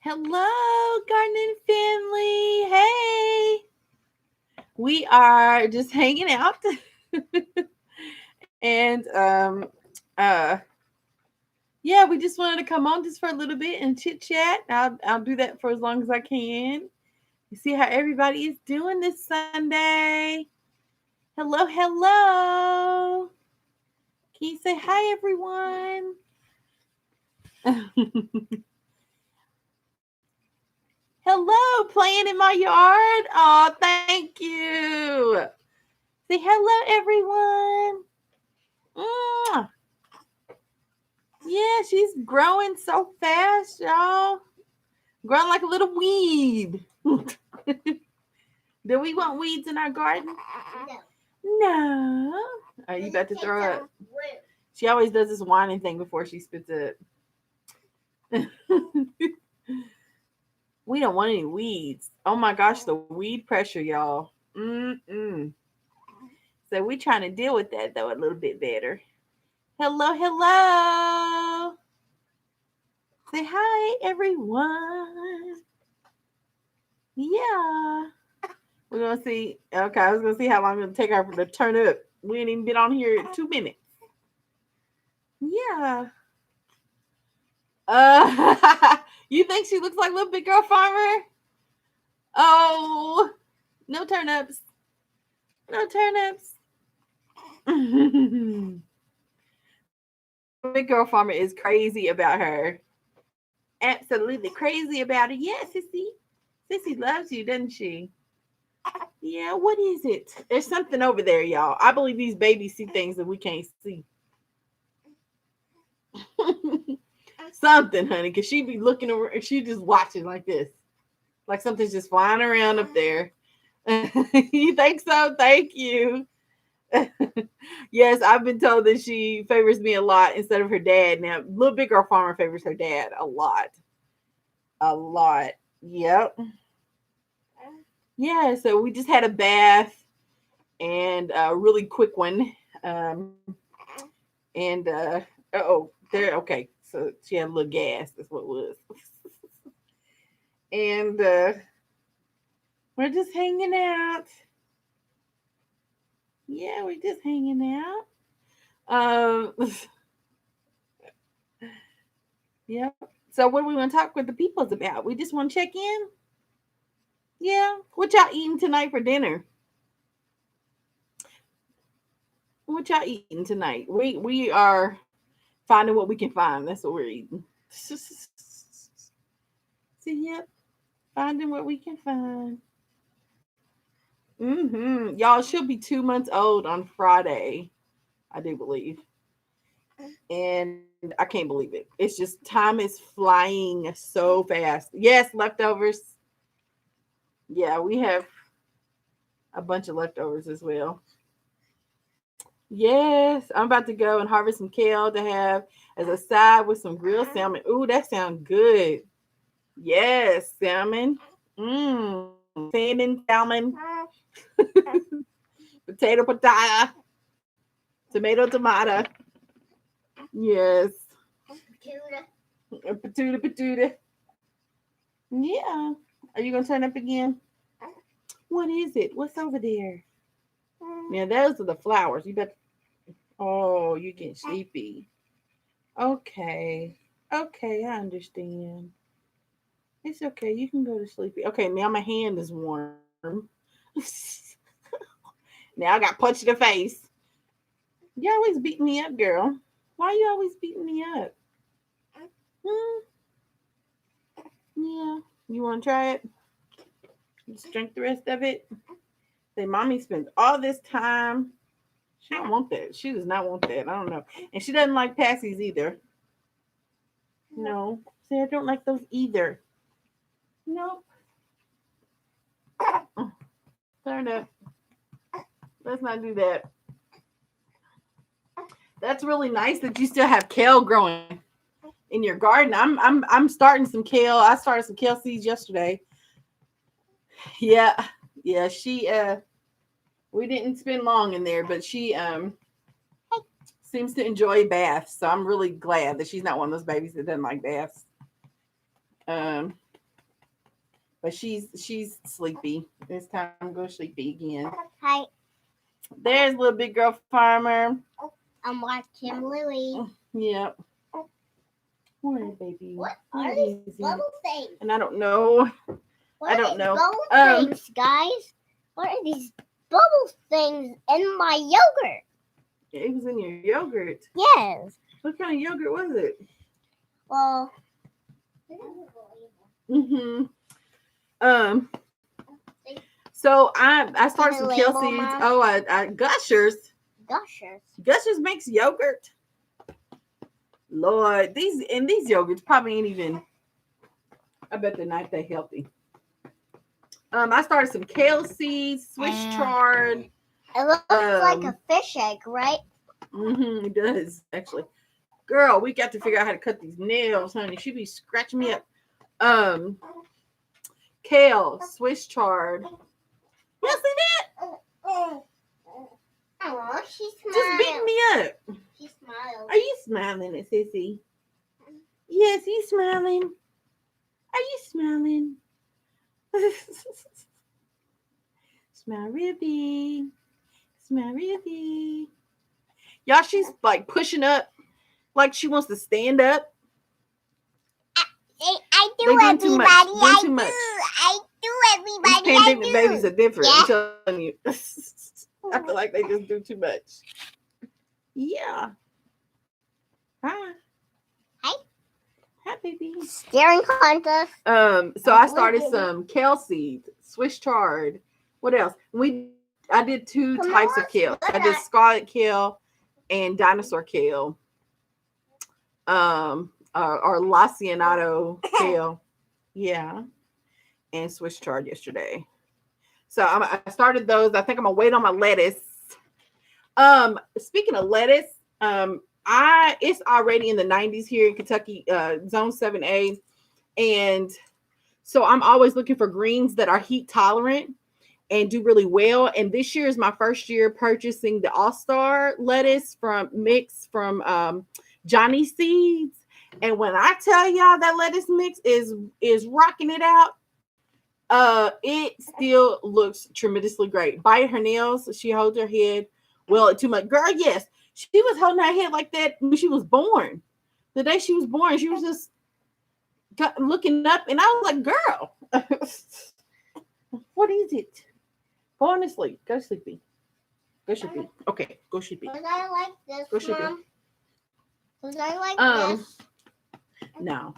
Hello, gardening family. Hey, we are just hanging out, and uh, yeah, we just wanted to come on just for a little bit and chit chat. I'll do that for as long as I can. You see how everybody is doing this Sunday. Hello, hello. Can you say hi, everyone? Hello, playing in my yard. Oh, thank you. Say hello, everyone. Mwah. Yeah, she's growing so fast, y'all. Growing like a little weed. Do we want weeds in our garden? No. Are you about to throw up? She always does this whining thing before she spits it. We don't want any weeds. Oh my gosh, the weed pressure, y'all. Mm-mm. So we're trying to deal with that though a little bit better. Hello, hello. Say hi, everyone. Yeah. We're gonna see. Okay, I was gonna see how long it'll take her to turn up. We ain't even been on here 2 minutes. Yeah. You think she looks like little big girl farmer? Oh, no turnips. No turnips. Little big girl farmer is crazy about her. Absolutely crazy about it. Yes, Sissy. Sissy loves you, doesn't she? Yeah, what is it? There's something over there, y'all. I believe these babies see things that we can't see. Something, honey, because she be looking over, she just watching like this, like something's just flying around up there. You think so? Thank you. Yes, I've been told that she favors me a lot instead of her dad. Now, little big girl farmer favors her dad a lot, a lot. Yep. Yeah. So we just had a bath and a really quick one. Um, and oh, there. Okay. So she had a little gas. That's what it was. And we're just hanging out. Yeah, we're just hanging out. Yep. So what do we want to talk with the peoples about? We just want to check in. Yeah. What y'all eating tonight for dinner? What y'all eating tonight? We are finding what we can find. That's what we're eating. See, yep. Finding what we can find. Y'all she'll be 2 months old on Friday, I do believe. And I can't believe it. It's just time is flying so fast. Yes, leftovers. Yeah, we have a bunch of leftovers as well. Yes, I'm about to go and harvest some kale to have as a side with some grilled salmon. Ooh, that sounds good. Yes, salmon. Salmon, salmon, potato, potato, tomato, tomato. Yes, patootie, patootie. Yeah. Are you gonna turn up again? What is it? What's over there? Yeah, those are the flowers. You bet. Oh, you getting sleepy. Okay. Okay, I understand. It's okay. You can go to sleepy. Okay, now my hand is warm. Now I got punched in the face. You always beat me up, girl. Why you always beating me up? Hmm? Yeah. You want to try it? Just drink the rest of it. Say, mommy spends all this time. She don't want that. She does not want that. I don't know. And she doesn't like passies either. No. Say, I don't like those either. Nope. Turn up. Let's not do that. That's really nice that you still have kale growing in your garden. I'm starting some kale. I started some kale seeds yesterday. Yeah. Yeah, she we didn't spend long in there, but she seems to enjoy baths. So I'm really glad that she's not one of those babies that doesn't like baths. Um But she's sleepy. It's time to go sleepy again. Hi. There's little big girl farmer. I'm watching Louie. Yep. Where, baby? What Where are these is he? bubble things? And I don't know. What I are don't these know. bubble things, guys? What are these bubble things in my yogurt? It was in your yogurt. Yes. What kind of yogurt was it? Well. Mm-hmm. So I started some kale label, seeds. Mom? Oh, I Gushers. Gushers. Gushers makes yogurt. Lord, these yogurts probably ain't even. I bet they're not that healthy. I started some kale seeds, Swiss chard. It looks like a fish egg, right? Mm-hmm, it does actually. Girl, we got to figure out how to cut these nails, honey. She be scratching me up. Kale, Swiss chard. You see that? Oh, she smiled. Just beat me up. She smiled. Are you smiling at Sissy? Yes, he's smiling. Are you smiling? Smile real big. Smile real big. Y'all, she's like pushing up like she wants to stand up. I do, They doing everybody. too much. Doing too much. I do, everybody. These pandemic babies are different. Yeah. I'm telling you. I feel like they just do too much. Yeah. Hi. Hi. Hi, baby. Staring contest. So I started some kale seeds, Swiss chard. What else? I did two types of kale. I did scarlet kale and dinosaur kale. Or Lacianato kale. Yeah. And Swiss chard yesterday. So I started those. I think I'm gonna wait on my lettuce. Speaking of lettuce, it's already in the 90s here in Kentucky, zone 7A. And so I'm always looking for greens that are heat tolerant and do really well. And this year is my first year purchasing the All-Star lettuce from Johnny Seeds. And when I tell y'all that lettuce mix is rocking it out, it still looks tremendously great. Bite her nails, she holds her head well too much. Girl, yes, she was holding her head like that when she was born. The day she was born, she was just looking up, and I was like, "Girl, what is it? Go on to sleep. Go sleepy. Go sleepy. Okay, go sleepy. Was I like this, Go sleepy. Mom? Was I like this? No.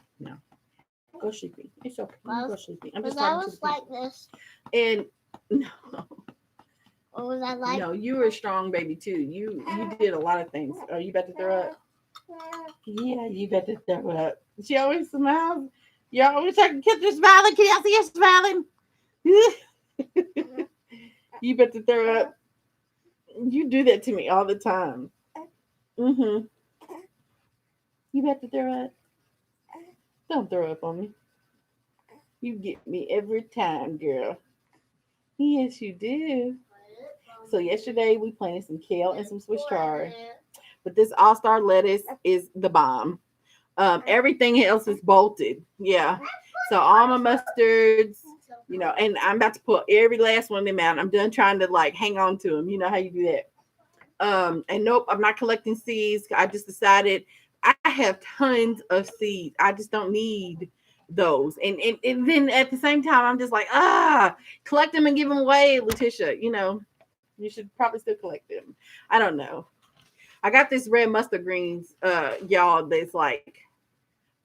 Go sleepy. It's okay. Go sleepy. I'm just I talking was to the like this. And no. Or was I like? No, you were a strong baby too. You did a lot of things. Are you about to throw up? Yeah, you about to throw up. She always smiles. You always try to catch her smiling. Can y'all see her smiling? You about to throw up. You do that to me all the time. You about to throw up? Don't throw up on me. You get me every time, girl. Yes, you do. So yesterday we planted some kale and some Swiss chard. But this all-star lettuce is the bomb. Everything else is bolted. Yeah. So all my mustards, and I'm about to pull every last one of them out. I'm done trying to like hang on to them. You know how you do that. And nope, I'm not collecting seeds. I just decided I have tons of seeds. I just don't need those. And then at the same time, I'm just like, collect them and give them away, Letitia. You should probably still collect them. I don't know. I got this red mustard greens, y'all, that's like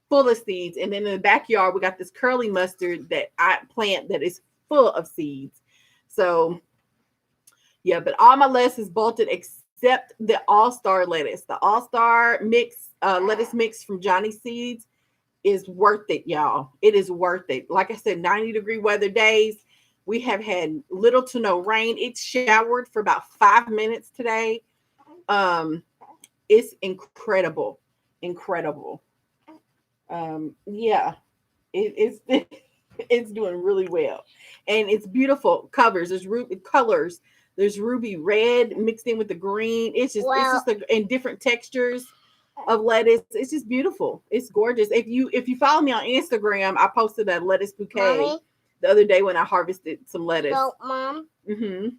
full of seeds. And then in the backyard, we got this curly mustard that I plant that is full of seeds. So, yeah, but all my lettuce is bolted except the all-star lettuce. The all-star mix, lettuce mix from Johnny Seeds is worth it, y'all. It is worth it. Like I said, 90-degree weather days. We have had little to no rain. It showered for about 5 minutes today. It's incredible. Yeah, it's it's doing really well, and it's beautiful covers. There's colors. There's ruby red mixed in with the green. It's just in different textures of lettuce. It's just beautiful. It's gorgeous. If you follow me on Instagram, I posted a lettuce bouquet. Mommy? the other day when I harvested some lettuce. So, Mom, Mm-hmm.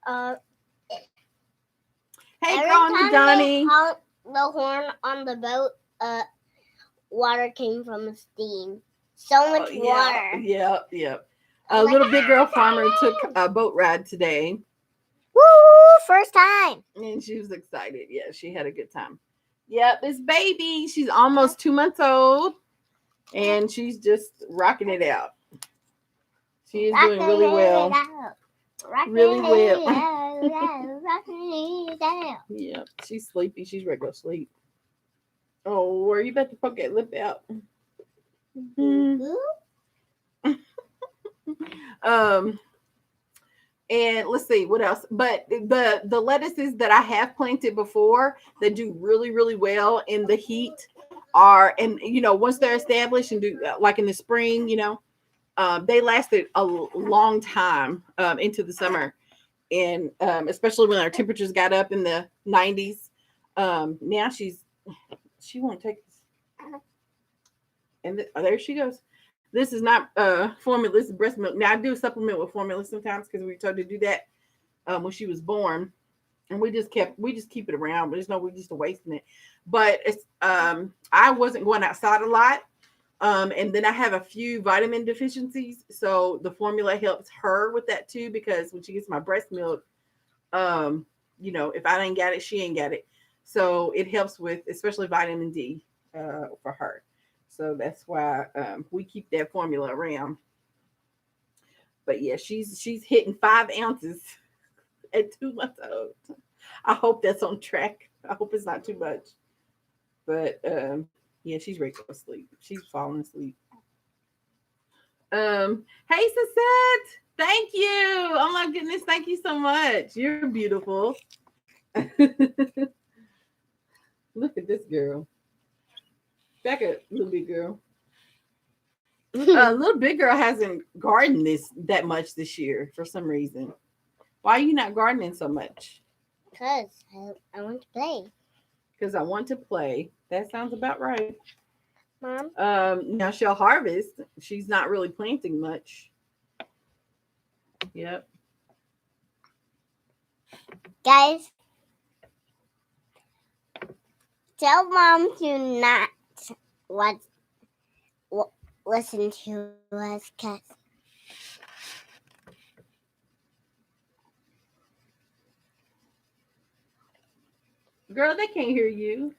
uh, Hey, every Grandma time they Donnie. honked the horn on the boat, water came from the steam. So much water. Yeah. I A was little like, big girl farmer took a boat ride today, woo! First time. and she was excited. Yeah, she had a good time. Yep, it's baby. She's almost 2 months old, and she's just rocking it out. She is doing really well. Really well. Rocking it out. Yep, she's sleepy. She's ready to go sleep. Oh, are you about to poke that lip out? Um, and let's see what else. But the lettuces that I have planted before that do really well in the heat are, and once they're established and do like in the spring, they lasted a long time into the summer, and especially when our temperatures got up in the 90s. Now she won't take this, and there she goes. This is not formula. This is breast milk. Now I do supplement with formula sometimes because we were told to do that when she was born, and we just keep it around. But there's no, we're just wasting it. But it's I wasn't going outside a lot, and then I have a few vitamin deficiencies, so the formula helps her with that too, because when she gets my breast milk, if I ain't got it, she ain't got it. So it helps with especially vitamin D for her. So that's why we keep that formula around. But yeah, she's hitting 5 ounces at 2 months old. I hope that's on track. I hope it's not too much. But yeah, she's ready to go to sleep. She's falling asleep. Hey Suzette, thank you. Oh my goodness, thank you so much. You're beautiful. Look at this girl. Back up, little big girl. Little big girl hasn't gardened this that much this year for some reason. Why are you not gardening so much? Because I want to play. Because I want to play. That sounds about right. Mom? Now she'll harvest. She's not really planting much. Yep. Guys, tell Mom to not watch, listen to us, because Girl, they can't hear you.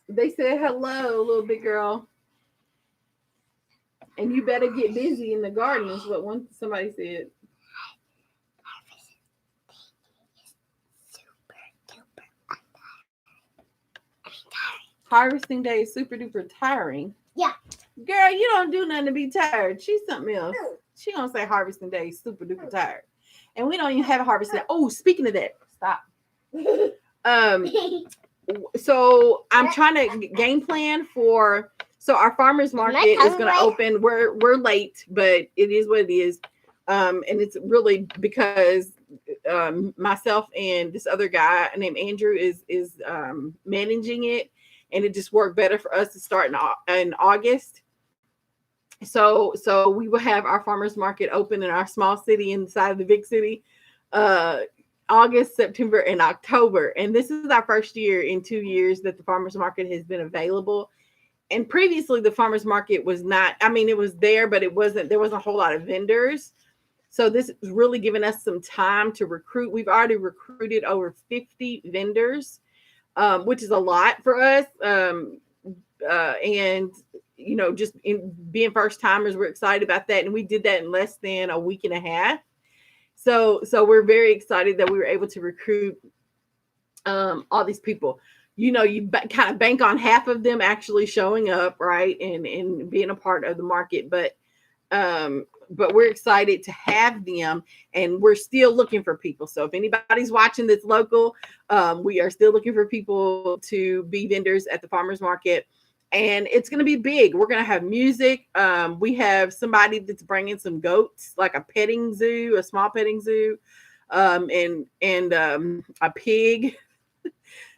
They said hello, little big girl. And you better get busy in the garden, is what somebody said. Harvesting day is super duper tiring. Yeah. Girl, you don't do nothing to be tired. She's something else. She gonna say harvesting day is super duper tired. And we don't even have a harvesting day. Oh, speaking of that, stop. So I'm trying to game plan for. So our farmers market is going to open. We're late, but it is what it is. And it's really because myself and this other guy named Andrew is managing it, and it just worked better for us to start in August. So we will have our farmers market open in our small city inside of the big city. August, September, and October. And this is our first year in 2 years that the farmers market has been available. And previously the farmers market was not, I mean, it was there, but there wasn't a whole lot of vendors. So this is really giving us some time to recruit. We've already recruited over 50 vendors, which is a lot for us. And just in being first timers, we're excited about that. And we did that in less than a week and a half. So we're very excited that we were able to recruit all these people. You kind of bank on half of them actually showing up, right, and being a part of the market. But we're excited to have them, and we're still looking for people. So if anybody's watching that's local, we are still looking for people to be vendors at the farmers market. And it's going to be big. We're going to have music. We have somebody that's bringing some goats, like a small petting zoo, and a pig.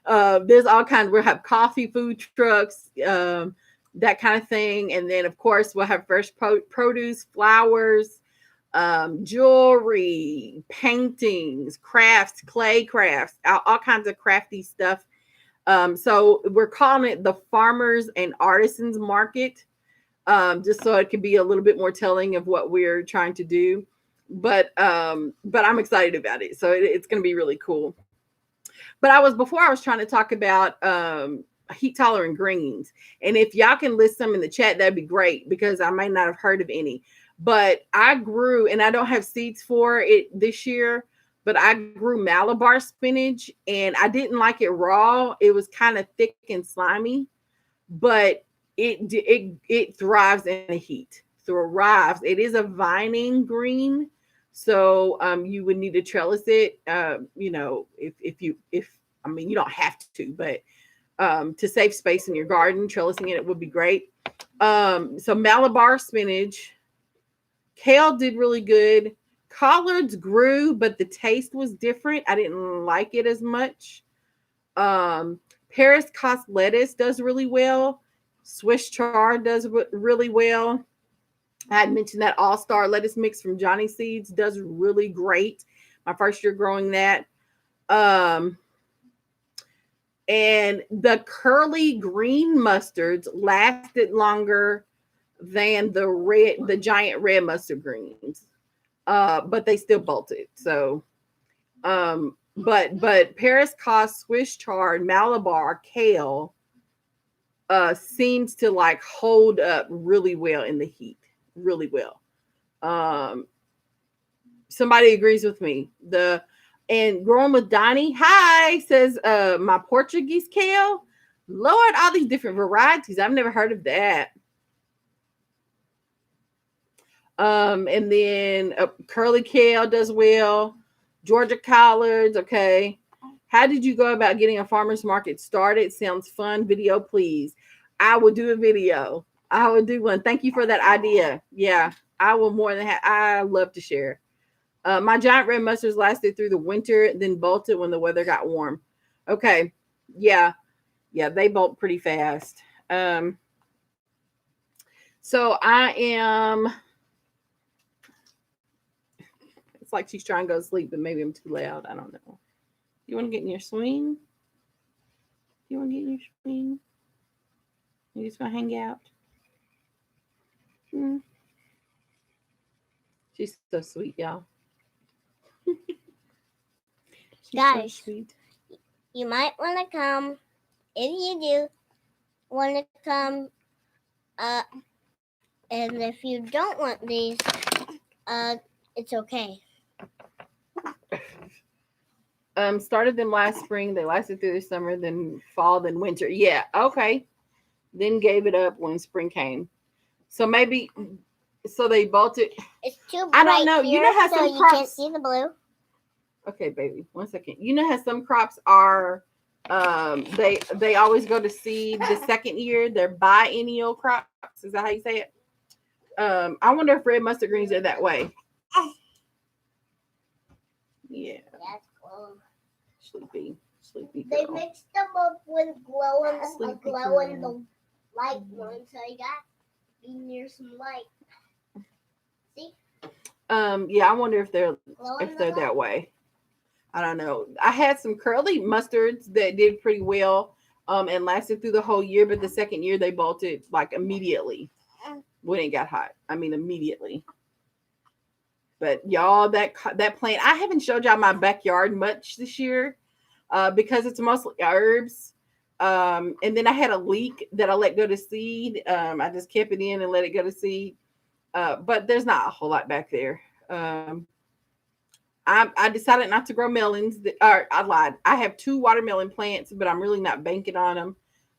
There's all kinds. We'll have coffee, food trucks, that kind of thing. And then, of course, we'll have fresh produce, flowers, jewelry, paintings, crafts, clay crafts, all kinds of crafty stuff. So we're calling it the Farmers and Artisans Market, just so it can be a little bit more telling of what we're trying to do. But I'm excited about it. So it's going to be really cool. But before I was trying to talk about heat tolerant greens. And if y'all can list some in the chat, that'd be great, because I might not have heard of any. But I grew, and I don't have seeds for it this year, but I grew Malabar spinach, and I didn't like it raw. It was kind of thick and slimy, but it thrives in the heat. Thrives. It is a vining green, so you would need to trellis it. If I mean, you don't have to, but to save space in your garden, trellising it would be great. So Malabar spinach, kale did really good. Collards grew, but the taste was different. I didn't like it as much. Paris Cost lettuce does really well. Swiss chard does really well. I had mentioned that all-star lettuce mix from Johnny Seeds does really great. My first year growing that. And the curly green mustards lasted longer than the giant red mustard greens. But they still bolted. So, but Paris Cost, Swiss chard, Malabar, kale, seems to like hold up really well in the heat, really well. Somebody agrees with me. And growing with Donnie, hi, says my Portuguese kale. Lord, all these different varieties. I've never heard of that. And then curly kale does well. Georgia collards, okay. How did you go about getting a farmer's market started? Sounds fun. Video, please. I will do a video. I will do one. Thank you for that idea. Yeah, I will more than I love to share. My giant red mustards lasted through the winter, then bolted when the weather got warm. Okay. Yeah, they bolt pretty fast. So I am. It's like she's trying to go to sleep, but maybe I'm too loud. I don't know. You want to get in your swing? You want to get in your swing? You just want to hang out? She's so sweet, y'all. Guys, so sweet. You might want to come. If you do want to come, and if you don't want these, it's okay. Started them last spring. They lasted through the summer, then fall, then winter. Yeah, okay. Then gave it up when spring came. So maybe, so they bolted. It's too bright. I don't know. Here, you know how some crops. You can't see the blue. Okay, baby. 1 second. You know how some crops are. They always go to seed the second year. They're biennial crops. Is that how you say it? I wonder if red mustard greens are that way. Yeah. That's glowing. Sleepy girl. They mixed them up with glowing the light one, so you got to be near some light. See? Yeah, I wonder if they're that way. I don't know. I had some curly mustards that did pretty well, and lasted through the whole year, but the second year they bolted like immediately when it got hot. I mean, immediately. But y'all, that plant, I haven't showed y'all my backyard much this year, because it's mostly herbs. And then I had a leek that I let go to seed. I just kept it in and let it go to seed. But there's not a whole lot back there. I decided not to grow melons. I lied. I have 2 watermelon plants, but I'm really not banking on them.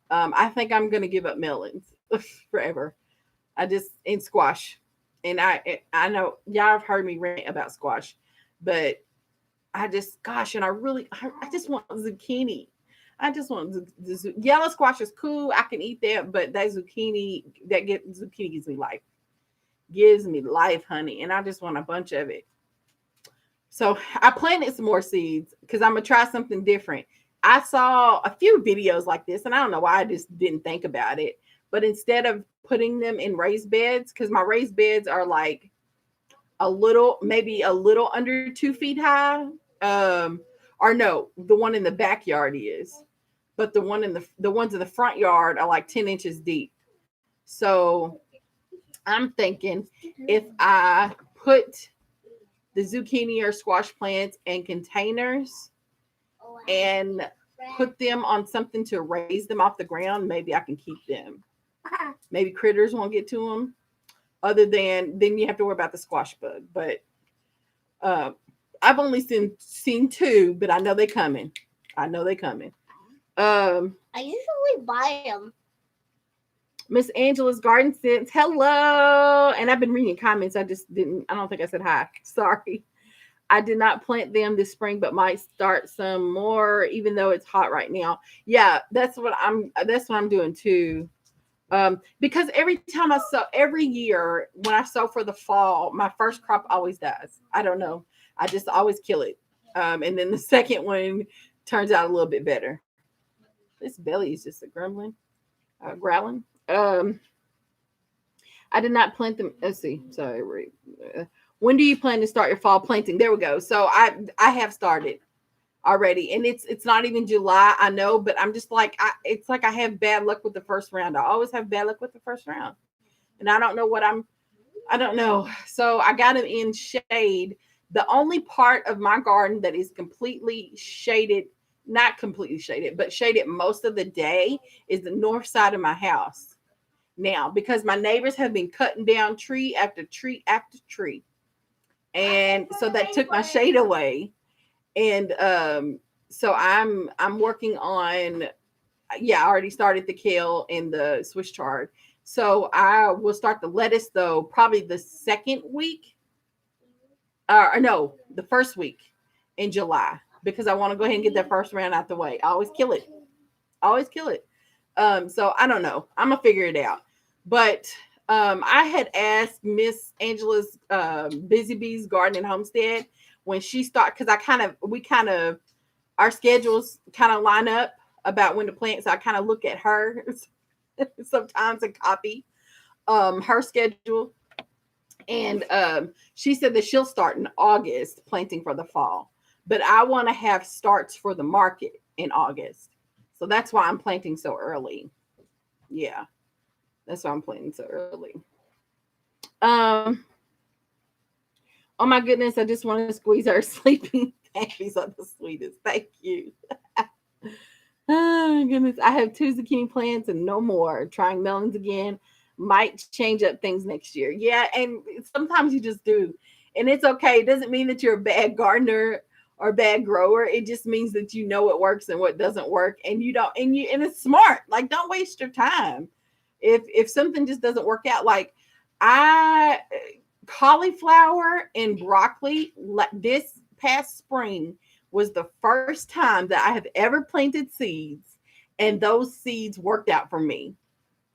I think I'm going to give up melons forever. And squash. And I know y'all have heard me rant about squash, but and I just want zucchini. I just want the yellow squash is cool. I can eat that, but that zucchini gives me life. Gives me life, honey. And I just want a bunch of it. So I planted some more seeds because I'm going to try something different. I saw a few videos like this, and I don't know why I just didn't think about it. but instead of putting them in raised beds, because my raised beds are like maybe a little under 2 feet high. Or no, the one in the backyard is, but the ones in the front yard are like 10 inches deep. So I'm thinking if I put the zucchini or squash plants in containers and put them on something to raise them off the ground, maybe I can keep them. Maybe critters won't get to them. Other than then you have to worry about the squash bug. But uh, I've only seen two, but I know they coming. I know they coming. I usually buy them. Miss Angela's Garden Sense, hello. And I've been reading comments. I just didn't. I don't think I said hi. Sorry. I did not plant them this spring, but might start some more, even though it's hot right now. Yeah, that's what I'm doing too. Because every year when I sow for the fall, my first crop always dies. I don't know. I just always kill it. And then the second one turns out a little bit better. This belly is just a growling. I did not plant them. Let's see. Sorry. When do you plan to start your fall planting? There we go. So I have started already, and it's not even July. I know, but I'm just like it's like I have bad luck with the first round. I always have bad luck with the first round, and I don't know I don't know. So I got them in shade. The only part of my garden that is completely shaded, not completely shaded, but shaded most of the day is the north side of my house. Now, because my neighbors have been cutting down tree after tree after tree. And so that took my shade away. And so I'm working on I already started the kale and the Swiss chard. So I will start the lettuce though probably the second week. No, the first week in July because I want to go ahead and get that first round out the way. I always kill it. Always kill it. So I don't know. I'm gonna figure it out. But I had asked Miss Angela's Busy Bees Garden and Homestead when she started because we kind of our schedules kind of line up about when to plant. So I kind of look at her sometimes and copy her schedule. And she said that she'll start in August planting for the fall. But I want to have starts for the market in August. So that's why I'm planting so early. Yeah. That's why I'm planting so early. Oh my goodness, I just want to squeeze our sleeping babies are the sweetest. Thank you. Oh goodness. I have 2 zucchini plants and no more. Trying melons again. Might change up things next year. Yeah, and sometimes you just do. And it's okay. It doesn't mean that you're a bad gardener or bad grower. It just means that you know what works and what doesn't work. And you don't and it's smart. Like don't waste your time. If something just doesn't work out, like I cauliflower and broccoli this past spring was the first time that I have ever planted seeds and those seeds worked out for me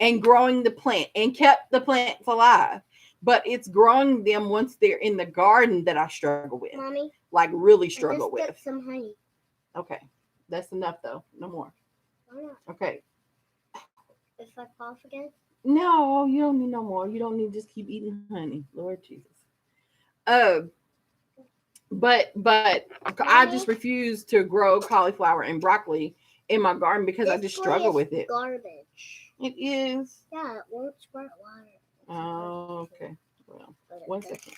and growing the plant and kept the plants alive. But it's growing them once they're in the garden that I struggle with. Mommy, like really struggle I just with. Get some honey. Okay. That's enough though. No more. Why not? Okay. If I cough again? No, you don't need no more. You don't need to just keep eating honey. Lord Jesus. Uh, but I just refuse to grow cauliflower and broccoli in my garden because I just struggle with it. Garbage. It is. Yeah, it won't squirt water. Oh, okay. Well, 1 second.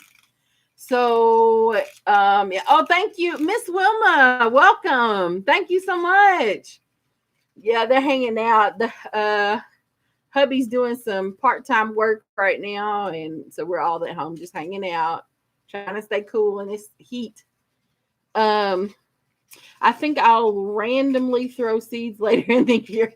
So, yeah. Oh, thank you, Miss Wilma. Welcome. Thank you so much. Yeah, they're hanging out. The hubby's doing some part-time work right now, and so we're all at home just hanging out, trying to stay cool in this heat. I think I'll randomly throw seeds later in the year.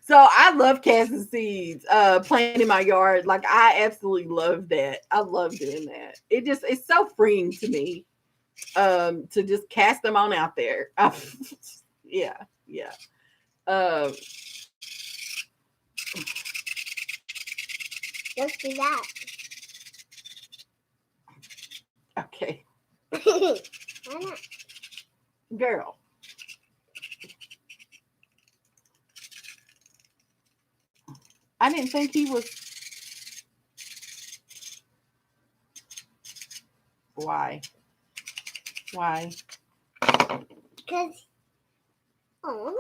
So I love casting seeds, planting my yard. Like I absolutely love that. I love doing that. It's so freeing to me. To just cast them on out there. Yeah. Just do that. Okay. Why not? Girl. I didn't think he was. Why? Why? Because, oh.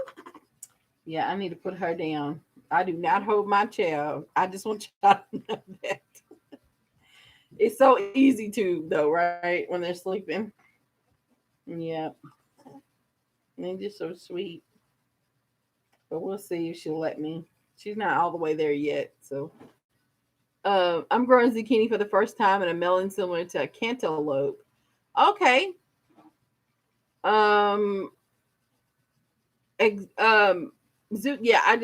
Yeah, I need to put her down. I do not hold my child. I just want y'all to know that. It's so easy to, though, right? When they're sleeping. Yeah. They're just so sweet. But we'll see if she'll let me. She's not all the way there yet. So, I'm growing zucchini for the first time in a melon similar to a cantaloupe. Okay. Um, yeah, I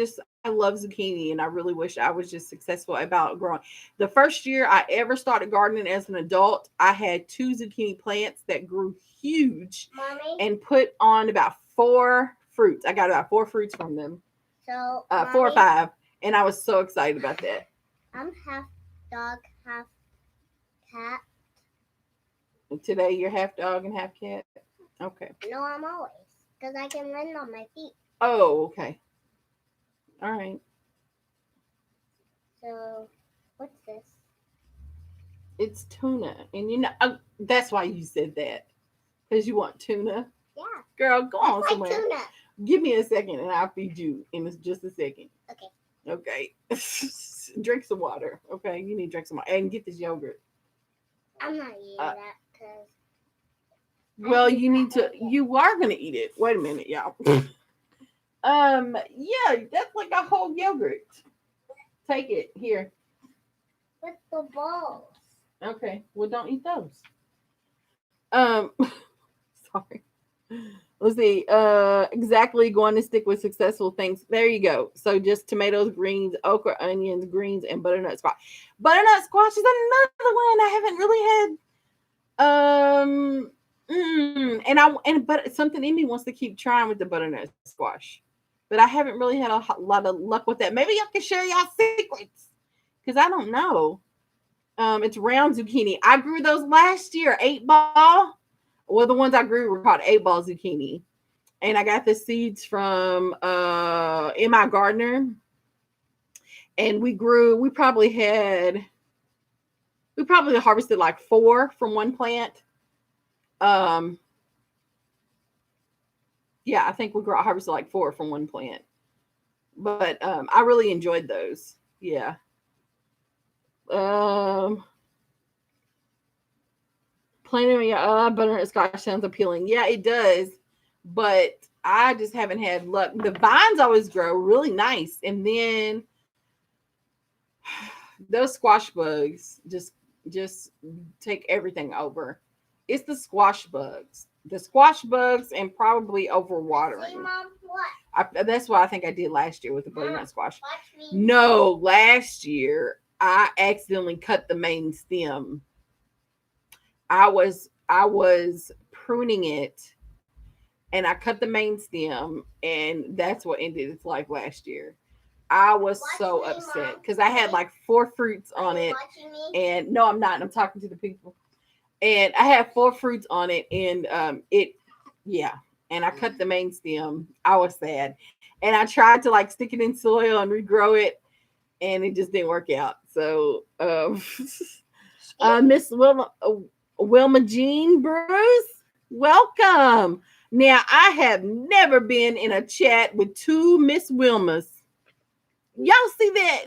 love zucchini, and I really wish I was just successful about growing. The first year I ever started gardening as an adult, I had two zucchini plants that grew huge, Mommy? and put on about four fruits. I got about four fruits from them, So, four or Mommy, five, and I was so excited about that. I'm half dog, half cat. And today you're half dog and half cat. Okay. No, I'm always. Because I can land on my feet. Oh, okay. All right. So, what's this? It's tuna, and that's why you said that, because you want tuna. Yeah. Girl, go on That's like somewhere. tuna. Give me a second, and I'll feed you in just a second. Okay. Okay. Drink some water. Okay, you need to drink some water and get this yogurt. I'm not eating that because. Well, you need to. You are gonna eat it. Wait a minute, y'all. Yeah, that's like a whole yogurt. Take it here. With the balls. Okay. Well, don't eat those. Um, sorry. Let's see. Exactly. Going to stick with successful things. There you go. So just tomatoes, greens, okra, onions, greens, and butternut squash. Butternut squash is another one I haven't really had. But something in me wants to keep trying with the butternut squash, but I haven't really had a lot of luck with that. Maybe y'all can share y'all secrets, because I don't know. It's round zucchini. I grew those last year, 8-ball. Well, the ones I grew were called 8-ball zucchini, and I got the seeds from in my gardener, and we probably harvested like 4 from one plant. Um, yeah, I think harvested like 4 from one plant, but I really enjoyed those. Yeah. Um, Planting butternut squash sounds appealing. Yeah, it does, but I just haven't had luck. The vines always grow really nice, and then those squash bugs just take everything over. It's the squash bugs, and probably overwatering. See, Mom, what? That's what I think I did last year with the butternut squash. Watch me. No, last year I accidentally cut the main stem. I was pruning it, and I cut the main stem, and that's what ended its life last year. I was so upset because I had like 4 fruits on it, and no, I'm not. I'm talking to the people, and I had 4 fruits on it, and yeah. And I cut the main stem. I was sad, and I tried to like stick it in soil and regrow it, and it just didn't work out. So, Miss Wilma Jean Bruce, welcome. Now, I have never been in a chat with 2 Miss Wilmas. Y'all see that?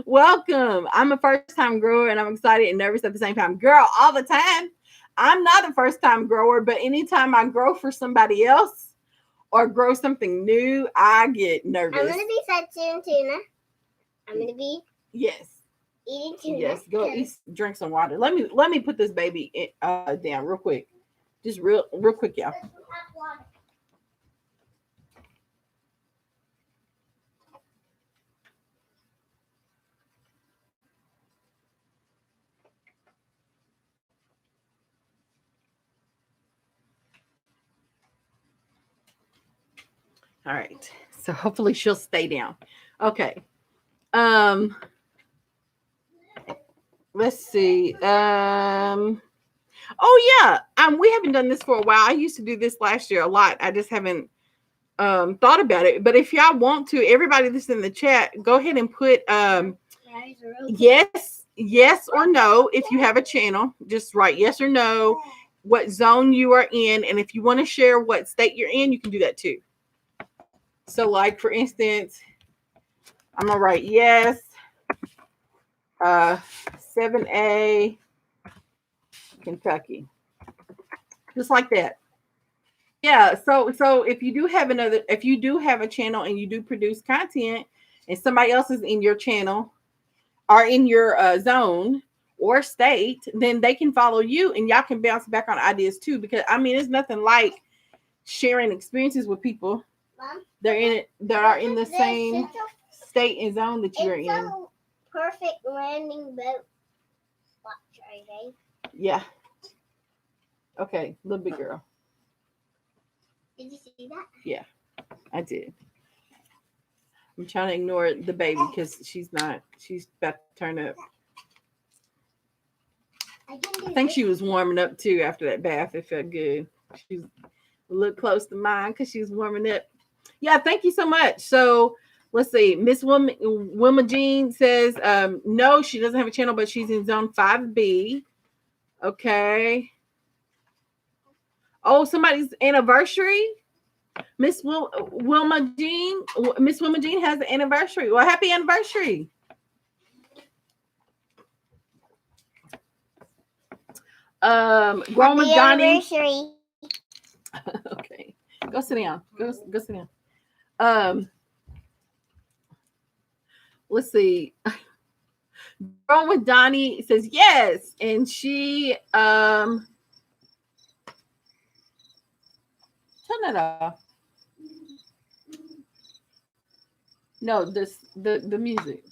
Welcome. I'm a first time grower, and I'm excited and nervous at the same time. Girl, all the time. I'm not a first time grower, but anytime I grow for somebody else or grow something new, I get nervous. I'm going to be fed soon, tuna. I'm going to be eating tuna. Yes, go drink some water. Let me put this baby down real quick. Just real quick, y'all. All right. So hopefully she'll stay down. Okay. Let's see. Oh yeah. We haven't done this for a while. I used to do this last year a lot. I just haven't thought about it. But if y'all want to, everybody that's in the chat, go ahead and put yes or no. If you have a channel, just write yes or no, what zone you are in, and if you want to share what state you're in, you can do that too. So, like for instance, I'm gonna write yes, 7A, Kentucky, just like that. Yeah. So if you do have a channel and you do produce content, and somebody else is in your channel or in your zone or state, then they can follow you, and y'all can bounce back on ideas too. Because I mean, it's nothing like sharing experiences with people. Mom, that are in the same state and zone that you're in. It's a perfect landing boat. Watch, right? Yeah. Okay, little big girl. Did you see that? Yeah, I did. I'm trying to ignore the baby because she's about to turn up. I think she was warming up too after that bath. It felt good. She's a little close to mine because she's warming up. Yeah, thank you so much. So let's see. Miss Wilma Jean says no, she doesn't have a channel, but she's in zone 5B. Okay. Oh, somebody's anniversary. Miss Wilma Jean has an anniversary. Well, happy anniversary. Grown with Donnie. Okay. Go sit down. Go sit down. Let's see. Grown with Donnie says yes. And she turn it off. No, the music.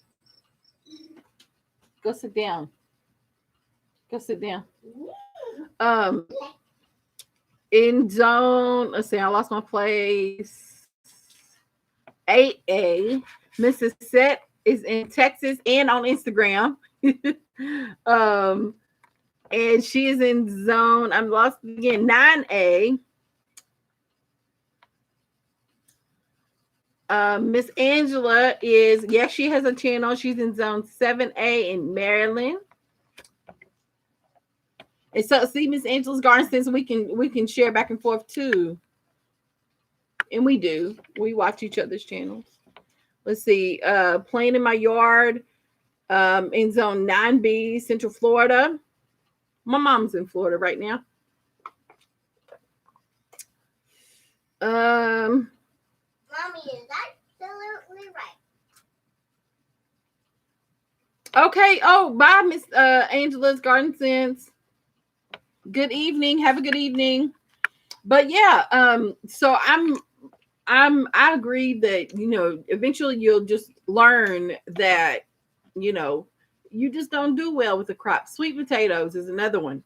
Go sit down. Go sit down. In zone, let's see, I lost my place. 8A. Mrs. Set is in Texas and on Instagram. And she is in zone, I'm lost again, 9A. Miss Angela is, yes, she has a channel. She's in zone 7A in Maryland. And so, see, Miss Angela's garden, since we can share back and forth too. And we do. We watch each other's channels. Let's see. Playing in my yard in zone 9B, Central Florida. My mom's in Florida right now. Mommy is absolutely right. Okay. Oh, bye, Miss Angela's Garden Sense. Good evening. Have a good evening. But yeah, so I agree that, eventually you'll just learn that, you just don't do well with the crop. Sweet potatoes is another one.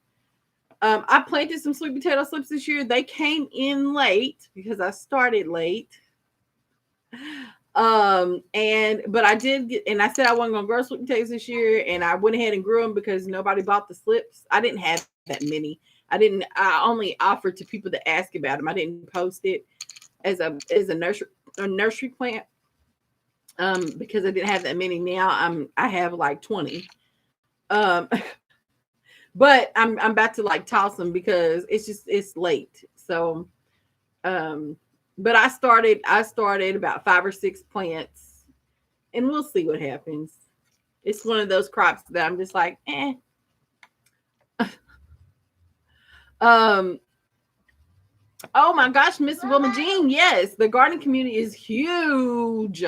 I planted some sweet potato slips this year. They came in late because I started late. But I did get, and I said I wasn't gonna grow sweet potatoes this year, and I went ahead and grew them because nobody bought the slips. I didn't have that many. I only offered to people that ask about them. I didn't post it as a nursery plant. Because I didn't have that many. Now I have like 20. But I'm about to like toss them because it's late. So but I started about 5 or 6 plants, and we'll see what happens. It's one of those crops that I'm just like, eh. Oh my gosh, Miss Wilma Jean, yes, the gardening community is huge,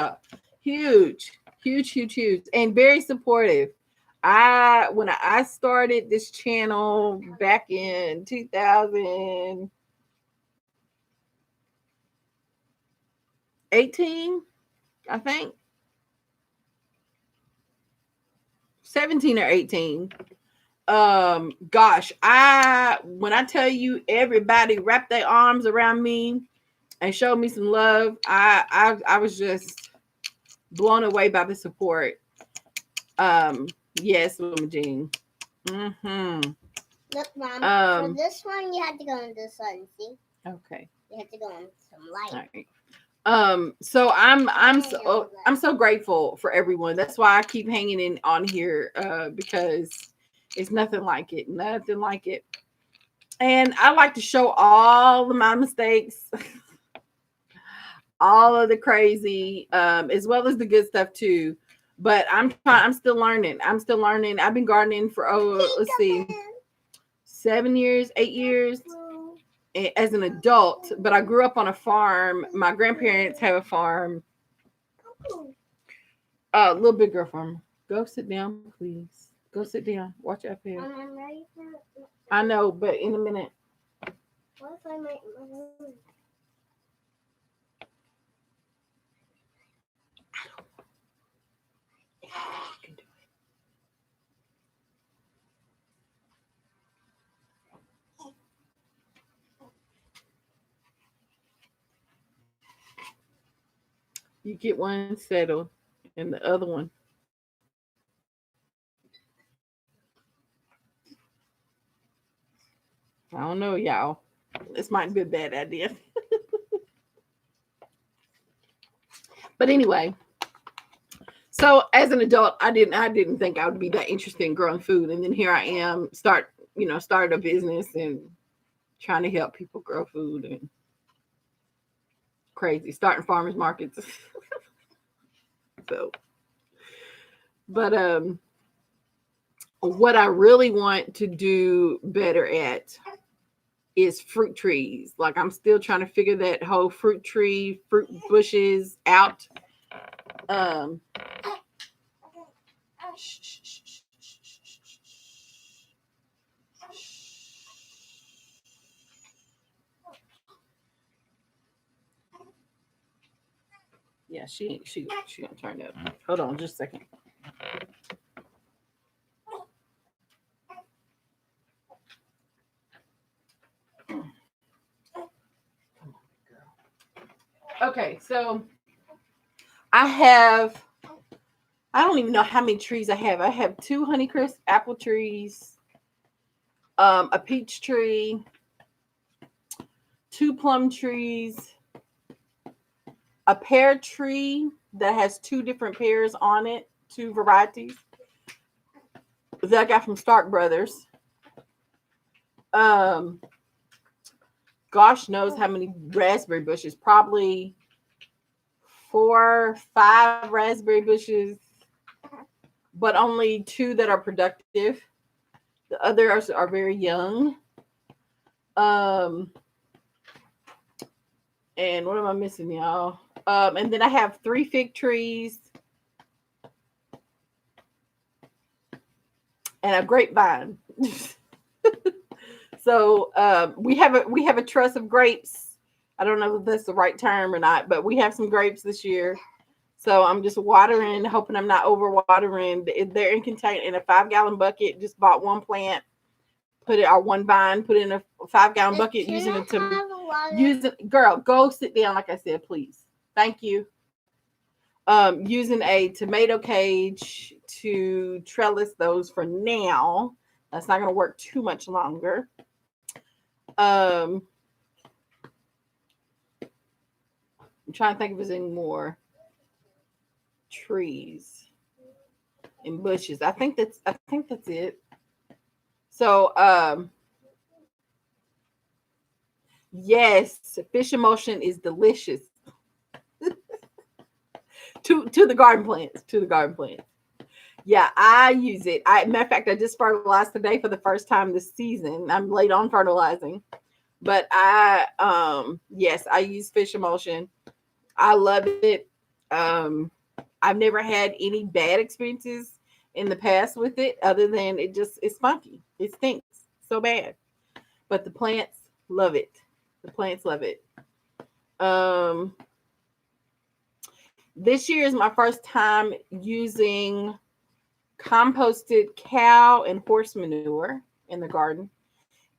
and very supportive. When I started this channel back in 2018, I think 17 or 18. Gosh, when I tell you everybody wrapped their arms around me and showed me some love, I was just blown away by the support. Yes, Wilma Jean. Mm-hmm. Look, Mom, for this one, you have to go in the sun, see? Okay. You have to go in some light. All right. So I'm so grateful for everyone. That's why I keep hanging in on here, because it's nothing like it. Nothing like it. And I like to show all of my mistakes, all of the crazy, as well as the good stuff too. But I'm still learning. I'm still learning. I've been gardening for, let's see, 7 years, 8 years as an adult. But I grew up on a farm. My grandparents have a farm, a little big girl farm. Go sit down, please. Go sit down. Watch your iPad. I know, but in a minute. What if I make You get one settled and the other one. I don't know, y'all. This might be a bad idea. But anyway, so as an adult, I didn't think I would be that interested in growing food. And then here I am, started a business and trying to help people grow food, and crazy, starting farmers markets. So, but what I really want to do better at is fruit trees. Like, I'm still trying to figure that whole fruit bushes out. Um, yeah, she gonna turn up. Hold on, just a second. Okay, so I have, I don't even know how many trees I have. I have 2 Honeycrisp apple trees, a peach tree, 2 plum trees, a pear tree that has 2 different pears on it, 2 varieties that I got from Stark Brothers. Um, Gosh knows how many raspberry bushes, probably 4, 5 raspberry bushes, but only 2 that are productive. The others are very young. Um, and what am I missing, y'all? And then I have 3 fig trees and a grapevine. So we have a truss of grapes. I don't know if that's the right term or not, but we have some grapes this year. So I'm just watering, hoping I'm not over watering. They're in a 5-gallon bucket. Just bought one plant, put it, or one vine, put it in a 5-gallon bucket, using it to girl, go sit down, like I said, please. Thank you. Using a tomato cage to trellis those for now. That's not going to work too much longer. I'm trying to think if there's any more trees and bushes. I think that's it. So yes, fish emulsion is delicious. to the garden plants. To the garden plants. Yeah, I use it. Matter of fact, I just fertilized today for the first time this season. I'm late on fertilizing, but yes, I use fish emulsion. I love it. I've never had any bad experiences in the past with it, other than it's funky. It stinks so bad, but the plants love it. The plants love it. Um, this year is my first time using composted cow and horse manure in the garden.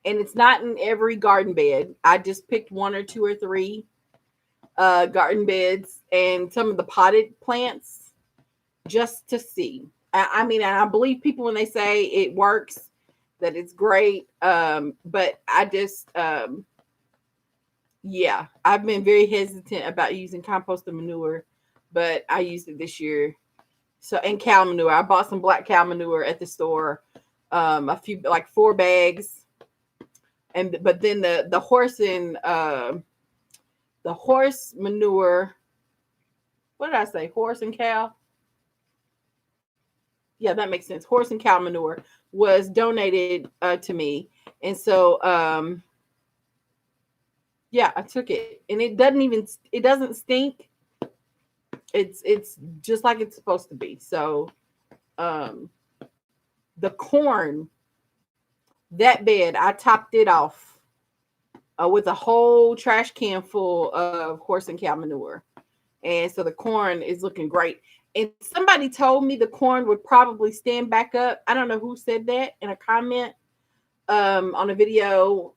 And it's not in every garden bed. I just picked 1 or 2 or 3 garden beds and some of the potted plants just to see. I mean, I believe people when they say it works, that it's great. But I just, Yeah, I've been very hesitant about using composted manure, but I used it this year. So, and cow manure. I bought some black cow manure at the store, a few, like 4 bags, and but then the horse manure. What did I say? Horse and cow. Yeah, that makes sense. Horse and cow manure was donated to me, and so yeah, I took it, and it doesn't stink. It's just like it's supposed to be. So um the corn, that bed, I topped it off with a whole trash can full of horse and cow manure, and so the corn is looking great. And somebody told me the corn would probably stand back up. I don't know who said that in a comment on a video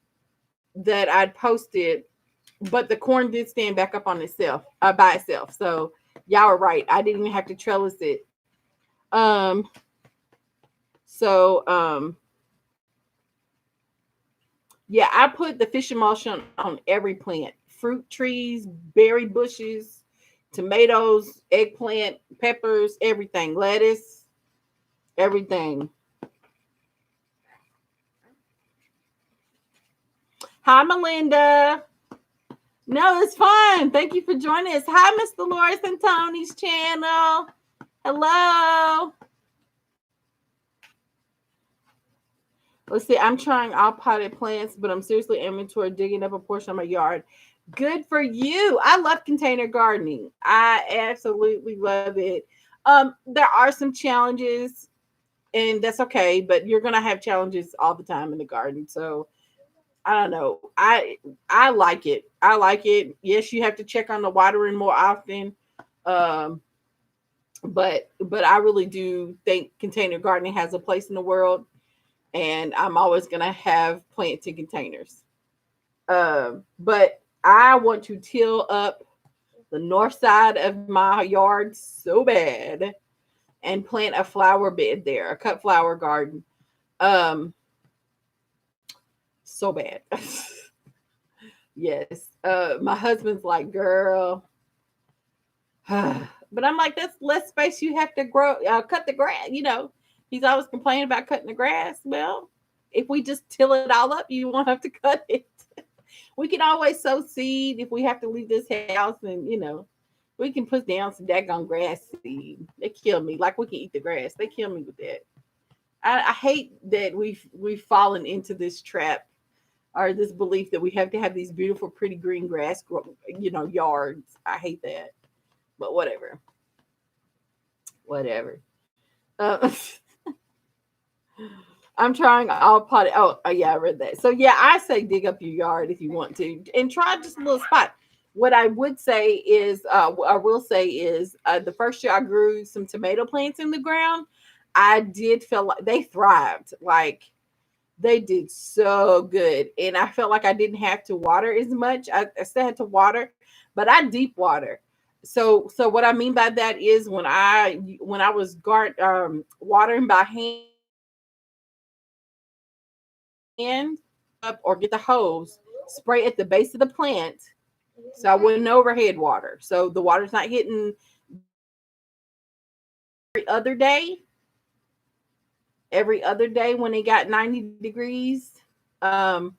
that I'd posted, but the corn did stand back up on itself by itself. So y'all are right. I didn't even have to trellis it. Um, so yeah, I put the fish emulsion on every plant, fruit trees, berry bushes, tomatoes, eggplant, peppers, everything, lettuce, everything. Hi, Melinda. No, it's fun. Thank you for joining us. Hi, Miss Dolores and Tony's channel. Hello. Let's see. I'm trying all potted plants, but I'm seriously aiming toward digging up a portion of my yard. Good for you. I love container gardening. I absolutely love it. There are some challenges, and that's okay, but you're gonna have challenges all the time in the garden. So I don't know. I like it. I like it. Yes, you have to check on the watering more often. Um, but I really do think container gardening has a place in the world, and I'm always gonna have plants in containers. But I want to till up the north side of my yard so bad and plant a flower bed there, a cut flower garden. Um, so bad. Yes. My husband's like, girl. But I'm like, that's less space you have to grow, cut the grass. He's always complaining about cutting the grass. Well, if we just till it all up, you won't have to cut it. We can always sow seed if we have to leave this house, and we can put down some daggone grass seed. They kill me. Like, we can eat the grass. They kill me with that. I hate that we've fallen into this trap, or this belief that we have to have these beautiful, pretty green grass, yards. I hate that. But whatever. Whatever. Uh, I'm trying all potty. Oh, yeah, I read that. So yeah, I say dig up your yard if you want to, and try just a little spot. What I would say is, I will say is, the first year I grew some tomato plants in the ground, I did feel like they thrived. Like, they did so good, and I felt like I didn't have to water as much. I still had to water, but I deep water. So what I mean by that is, when I was watering by hand, up or get the hose, spray at the base of the plant, so I wouldn't overhead water. So the water's not hitting other day, every other day when it got 90 degrees. Um,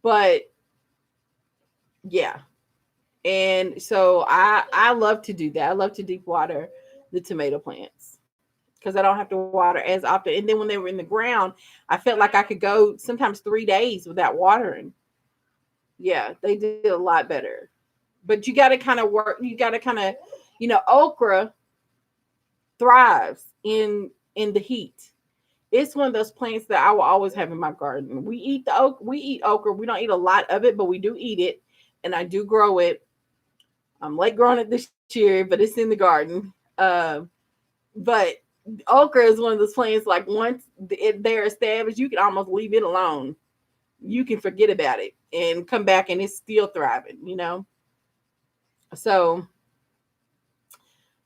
but yeah. And so I love to do that. I love to deep water the tomato plants because I don't have to water as often. And then when they were in the ground, I felt like I could go sometimes 3 days without watering. Yeah, they did a lot better. But you got to kind of work. You got to kind of, okra thrives in the heat. It's one of those plants that I will always have in my garden. We eat We eat okra. We don't eat a lot of it, but we do eat it, and I do grow it. I'm late growing it this year, but it's in the garden. But okra is one of those plants. Like, once they're established, you can almost leave it alone. You can forget about it and come back, and it's still thriving. So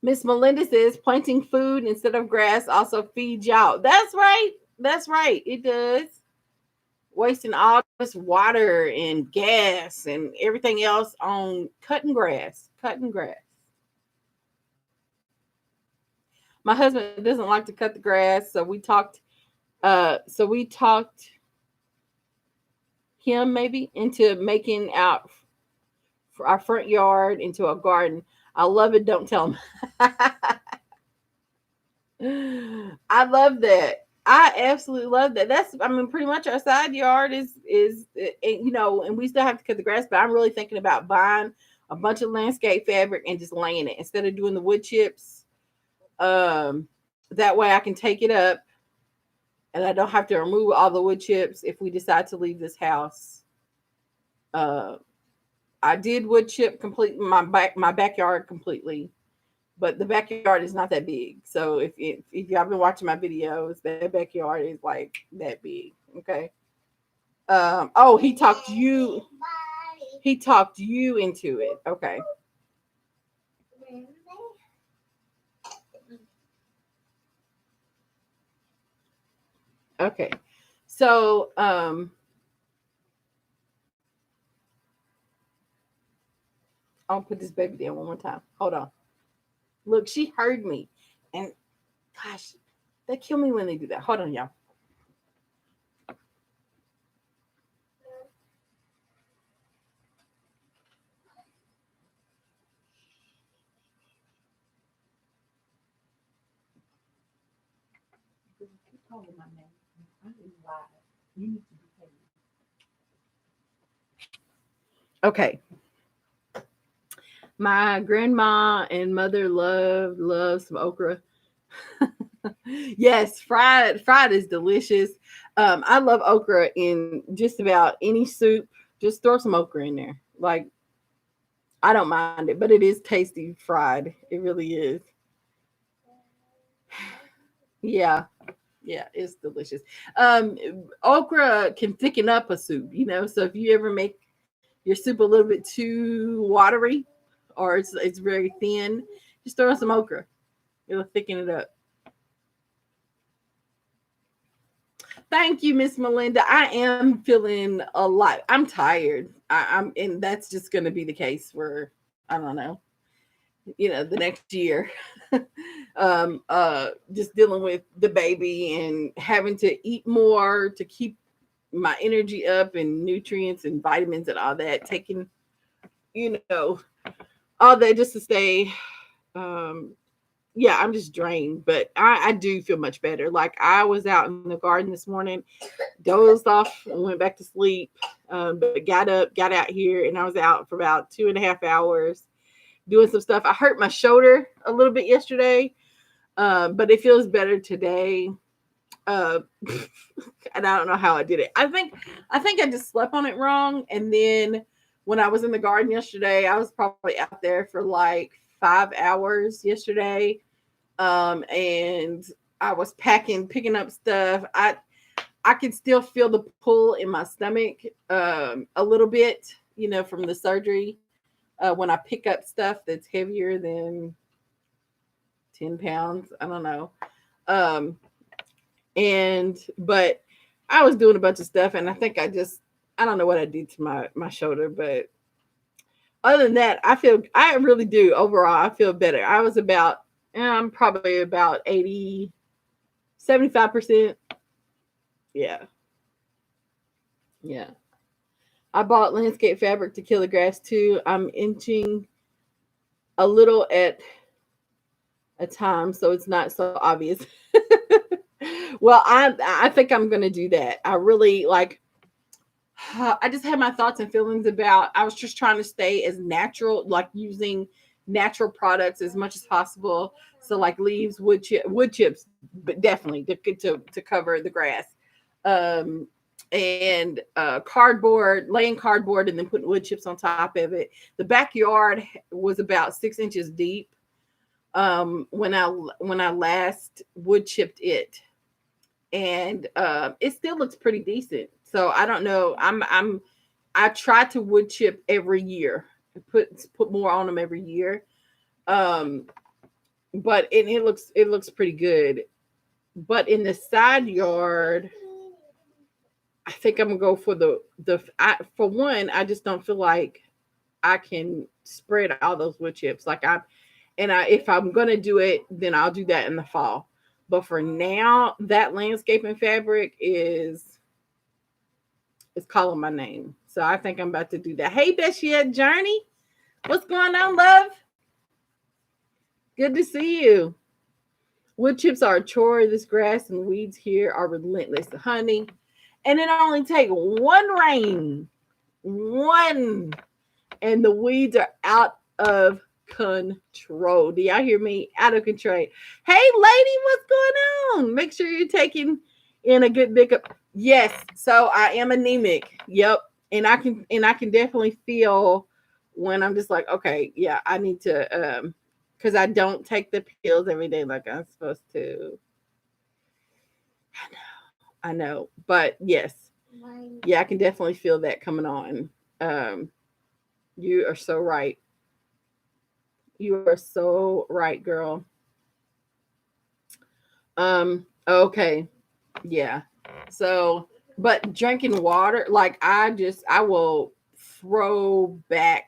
Miss Melinda says planting food instead of grass also feeds y'all. That's right. That's right. It does. wasting all this water and gas and everything else on cutting grass. Cutting grass. My husband doesn't like to cut the grass, so we talked him maybe into making out our front yard into a garden. I love it. Don't tell him. I love that. I absolutely love that. That's, I mean, pretty much our side yard and we still have to cut the grass, but I'm really thinking about buying a bunch of landscape fabric and just laying it instead of doing the wood chips. Um, that way I can take it up and I don't have to remove all the wood chips if we decide to leave this house. Uh, I did wood chip complete my backyard completely, but the backyard is not that big. So if y'all been watching my videos, that backyard is like that big. Okay. Oh, he talked you into it. Okay. Okay. So I'll put this baby down one more time. Hold on. Look, she heard me. And gosh, they kill me when they do that. Hold on, y'all. Keep calling my name. I didn't lie. You need to behave. Okay. My grandma and mother love some okra. Yes, fried is delicious. I love okra in just about any soup. Just throw some okra in there. Like, I don't mind it, but it is tasty fried. It really is. Yeah, yeah, it's delicious. Okra can thicken up a soup. So if you ever make your soup a little bit too watery or it's very thin, just throw in some okra. It'll thicken it up. Thank you, Miss Melinda. I am feeling a lot. I'm tired. And that's just going to be the case for, I don't know, the next year. Just dealing with the baby and having to eat more to keep my energy up and nutrients and vitamins and all that. Taking, you know, all that just to stay. Um, yeah, I'm just drained, but I do feel much better. Like, I was out in the garden this morning, dozed off and went back to sleep. But got up, got out here, and I was out for about 2.5 hours doing some stuff. I hurt my shoulder a little bit yesterday, but it feels better today. Uh, and I don't know how I did it. I think I just slept on it wrong, and then when I was in the garden yesterday, I was probably out there for like 5 hours yesterday, and I was picking up stuff. I can still feel the pull in my stomach, a little bit, from the surgery. When I pick up stuff that's heavier than 10 pounds, I don't know. Um, but I was doing a bunch of stuff, and I don't know what I did to my shoulder, but other than that, I really do overall. I feel better. I was I'm probably about 75%. Yeah. Yeah. I bought landscape fabric to kill the grass too. I'm inching a little at a time, so it's not so obvious. Well, I think I'm gonna do that. I really like. I just had my thoughts and feelings about. I was just trying to stay as natural, like using natural products as much as possible. So like leaves, wood chips, but definitely to cover the grass, um, and cardboard, laying cardboard, and then putting wood chips on top of it. The backyard was about 6 inches deep. When I last wood chipped it, and it still looks pretty decent. So I don't know. I try to wood chip every year. Put more on them every year. Um, but it looks pretty good. But in the side yard, I think I'm gonna go for for one, I just don't feel like I can spread all those wood chips. If I'm gonna do it, then I'll do that in the fall. But for now, that landscaping fabric is calling my name. So I think I'm about to do that. Hey, Bessie Journey, what's going on, love? Good to see you. Wood chips are a chore. This grass and weeds here are relentless, honey. And it only take one rain, one, and the weeds are out of control. Do y'all hear me? Out of control. Hey, lady, what's going on? Make sure you're taking in a good big up. Yes, so I am anemic. Yep, and I can definitely feel when I'm just like, okay, yeah, I need to because I don't take the pills every day like I'm supposed to. I know, but yes, yeah, I can definitely feel that coming on. Um, you are so right. You are so right, girl. Okay. Yeah. So, but drinking water, like I will throw back.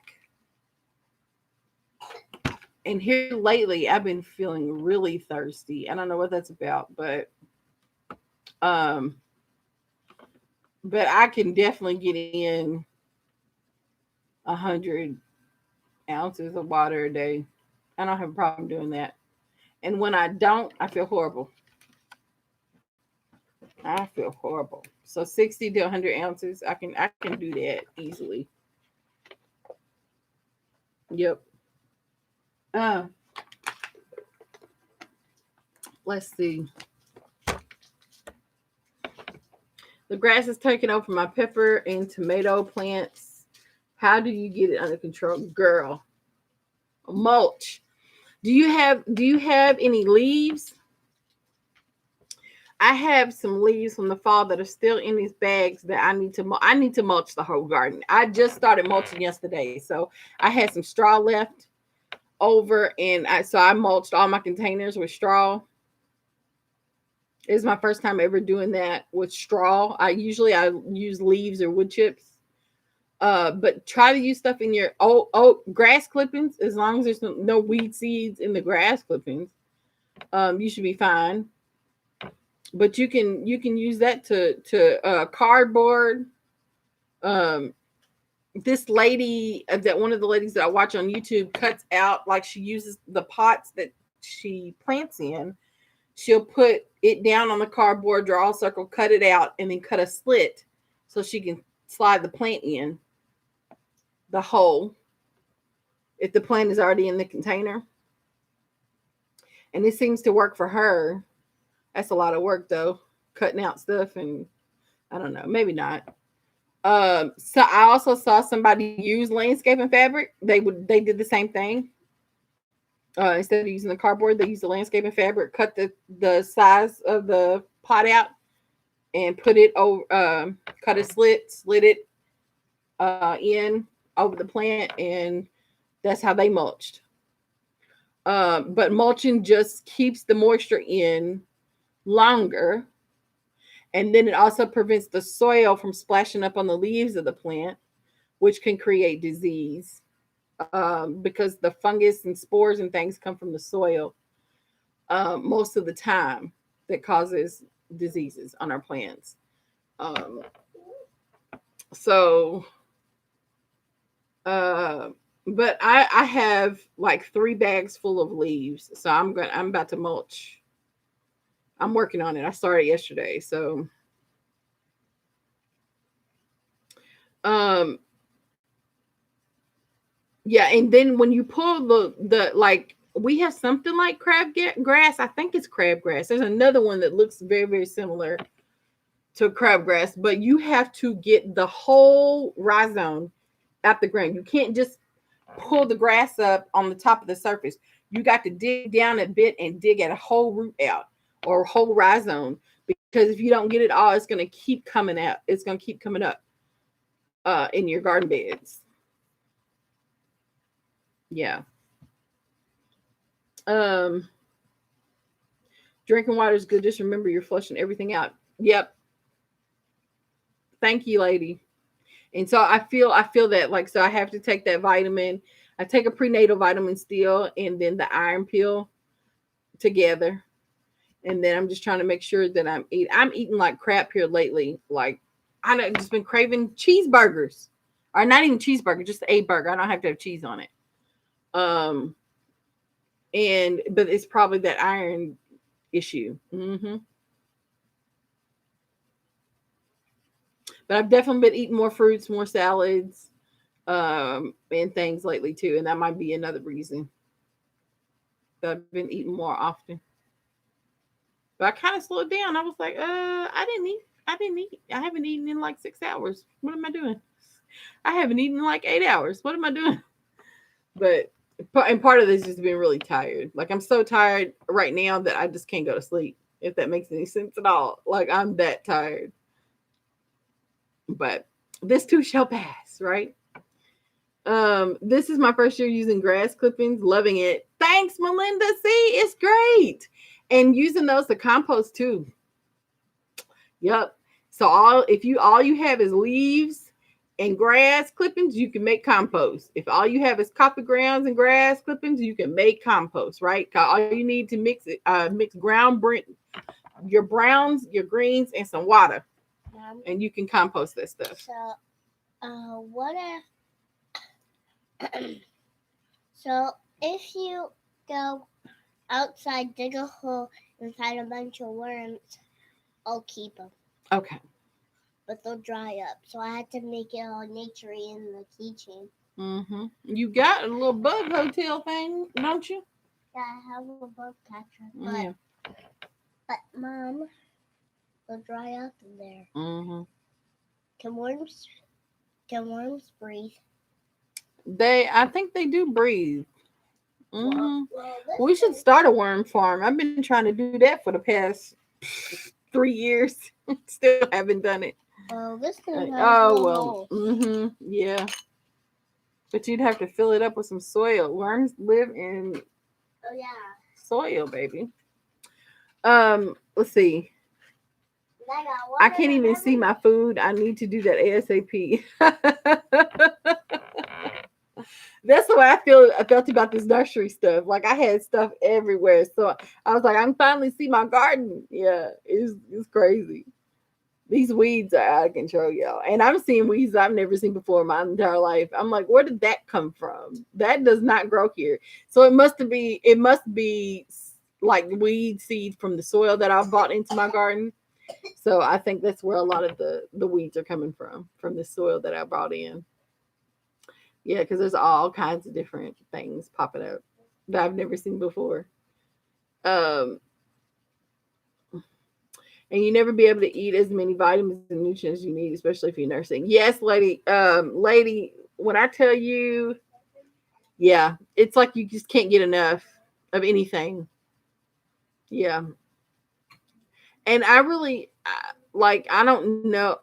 And here lately, I've been feeling really thirsty. I don't know what that's about, um, but I can definitely get in 100 ounces of water a day. I don't have a problem doing that. And when I don't, I feel horrible. I feel horrible. So 60 to 100 ounces, I can do that easily. Yep. Uh, let's see. The grass is taking over my pepper and tomato plants. How do you get it under control, girl? Mulch. Do you have any leaves? I have some leaves from the fall that are still in these bags that I need to mulch the whole garden. I just started mulching yesterday, so I had some straw left over, and I mulched all my containers with straw. It's my first time ever doing that with straw. I use leaves or wood chips. But try to use stuff in your grass clippings. As long as there's no weed seeds in the grass clippings, you should be fine. But you can use that to cardboard. Um, this lady that one of the ladies that I watch on YouTube cuts out, like, she uses the pots that she plants in. She'll put it down on the cardboard, draw a circle, cut it out, and then cut a slit so she can slide the plant in the hole if the plant is already in the container. And it seems to work for her. That's a lot of work though, cutting out stuff, and I don't know, maybe not. So I also saw somebody use landscaping fabric. They did the same thing. Instead of using the cardboard, they used the landscaping fabric, cut the size of the pot out, and put it over, cut a slit it in over the plant, and that's how they mulched. But mulching just keeps the moisture in longer, and then it also prevents the soil from splashing up on the leaves of the plant, which can create disease, because the fungus and spores and things come from the soil most of the time, that causes diseases on our plants. Um, so, uh, but I have like 3 bags full of leaves, so I'm about to mulch. I'm working on it. I started yesterday, so um yeah. And then when you pull the like, we have something like grass. I think it's crabgrass. There's another one that looks very, very similar to crabgrass, but you have to get the whole rhizome out the ground. You can't just pull the grass up on the top of the surface. You got to dig down a bit and dig at a whole root out, or a whole rhizome, because if you don't get it all, it's going to keep coming out. It's going to keep coming up in your garden beds. Yeah. Um, Drinking water is good. Just remember you're flushing everything out. Yep. Thank you, lady. And so I feel that like so I have to take that vitamin. I take a prenatal vitamin still and then the iron pill together. And then I'm just trying to make sure that I'm eating like crap here lately. Like I know just been craving cheeseburgers. Or not even cheeseburger, just a burger. I don't have to have cheese on it. Um and but it's probably that iron issue. But I've definitely been eating more fruits, more salads, and things lately too. And that might be another reason that I've been eating more often. But I kind of slowed down. I was like, I didn't eat. I didn't eat. I haven't eaten in like 6 hours. What am I doing? I haven't eaten in like 8 hours. What am I doing? But and part of this is being really tired. Like I'm so tired right now that I just can't go to sleep. If that makes any sense at all. Like I'm that tired. But this too shall pass, right? This is my first year using grass clippings, loving it. Thanks, Melinda. See, it's great. And using those to compost too. Yep. So all you have is leaves and grass clippings, you can make compost. If all you have is coffee grounds and grass clippings, you can make compost, right? All you need to mix it, mix your browns, your greens, and some water, and you can compost that stuff. So, what if? So, if you go outside, dig a hole, and find a bunch of worms, I'll keep them. Okay. But they'll dry up, so I had to make it all naturey in the keychain. You got a little bug hotel thing, don't you? Yeah, I have a bug catcher. But Mom, they'll dry up in there. Can worms breathe? I think they do breathe. We should start a worm farm. I've been trying to do that for the past 3 years. Still haven't done it. Well, this thing has holes. Yeah. But you'd have to fill it up with some soil. Worms live in soil, baby. Let's see. I can't even see my food. I need to do that ASAP. That's the way I felt about this nursery stuff. Like I had stuff everywhere. So I was like, I'm finally see my garden. Yeah, it's crazy. These weeds are out of control, y'all. And I'm seeing weeds I've never seen before in my entire life. I'm like, where did that come from? That does not grow here. So it must be like weed seed from the soil that I've bought into my garden. So I think that's where a lot of the weeds are coming from the soil that I brought in. Yeah, because there's all kinds of different things popping up that I've never seen before. And you never be able to eat as many vitamins and nutrients you need, especially if you're nursing. Yes, lady. Lady, when I tell you, yeah, it's like you just can't get enough of anything. Yeah. And I really I don't know.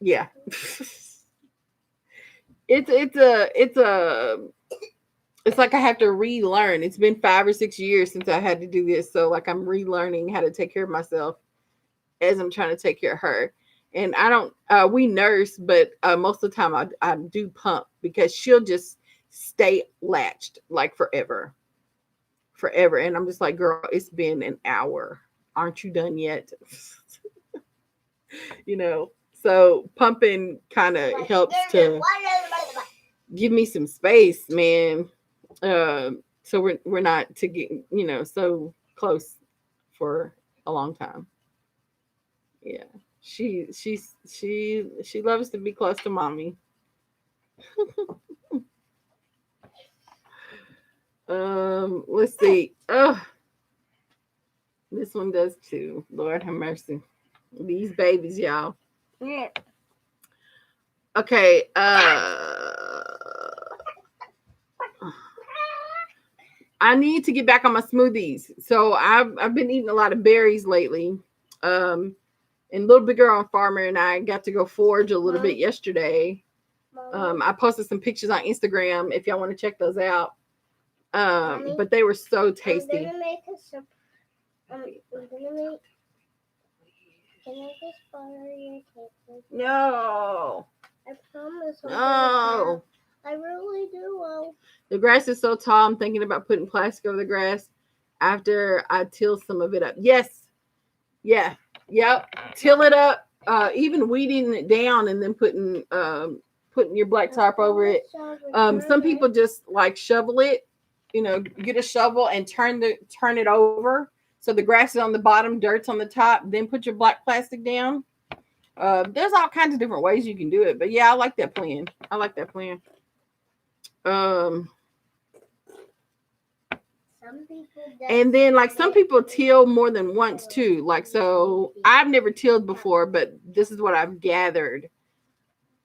Yeah. It's like I have to relearn. It's been 5 or 6 years since I had to do this. So like I'm relearning how to take care of myself as I'm trying to take care of her. And I don't, we nurse, but most of the time I do pump because she'll just stay latched like forever. And I'm just like, girl, it's been an hour. Aren't you done yet? So pumping kind of helps to give me some space, man. So we're not to get, so close for a long time. Yeah. She loves to be close to mommy. Let's see. This one does too. Lord have mercy. These babies, y'all. Yeah. Okay. I need to get back on my smoothies. So I've been eating a lot of berries lately. And Little Big Girl on Farmer and I got to go forage a little bit yesterday. I posted some pictures on Instagram if y'all want to check those out. But they were so tasty. Can I just borrow your tape? No. I promise. No. I really do. The grass is so tall, I'm thinking about putting plastic over the grass after I till some of it up. Yes. Yeah. Yep. Till it up. Even weeding it down and then putting your black tarp over it. Some people just like shovel it, get a shovel and turn it over so the grass is on the bottom, dirt's on the top, then put your black plastic down. There's all kinds of different ways you can do it, but yeah, I like that plan. And then like some people till more than once too. Like, so I've never tilled before, but this is what I've gathered.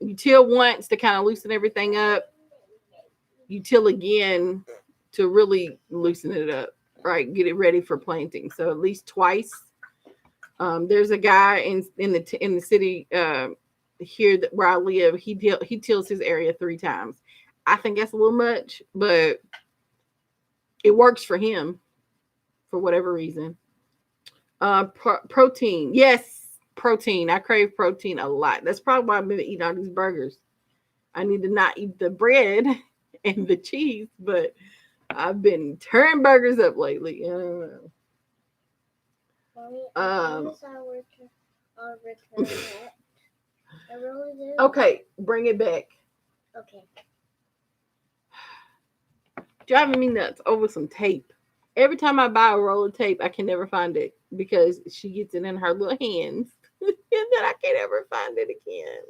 You till once to kind of loosen everything up. You till again to really loosen it up, right? Get it ready for planting. So at least twice. There's a guy in the city here where I live. He tills his area 3 times. I think that's a little much, but it works for him for whatever reason. Protein, yes, protein. I crave protein a lot. That's probably why I've been eating all these burgers. I need to not eat the bread and the cheese, but I've been tearing burgers up lately. I don't know. I'll return it. I really do. Okay, bring it back. Okay. Driving me nuts over some tape. Every time I buy a roll of tape, I can never find it because she gets it in her little hands and then I can't ever find it again.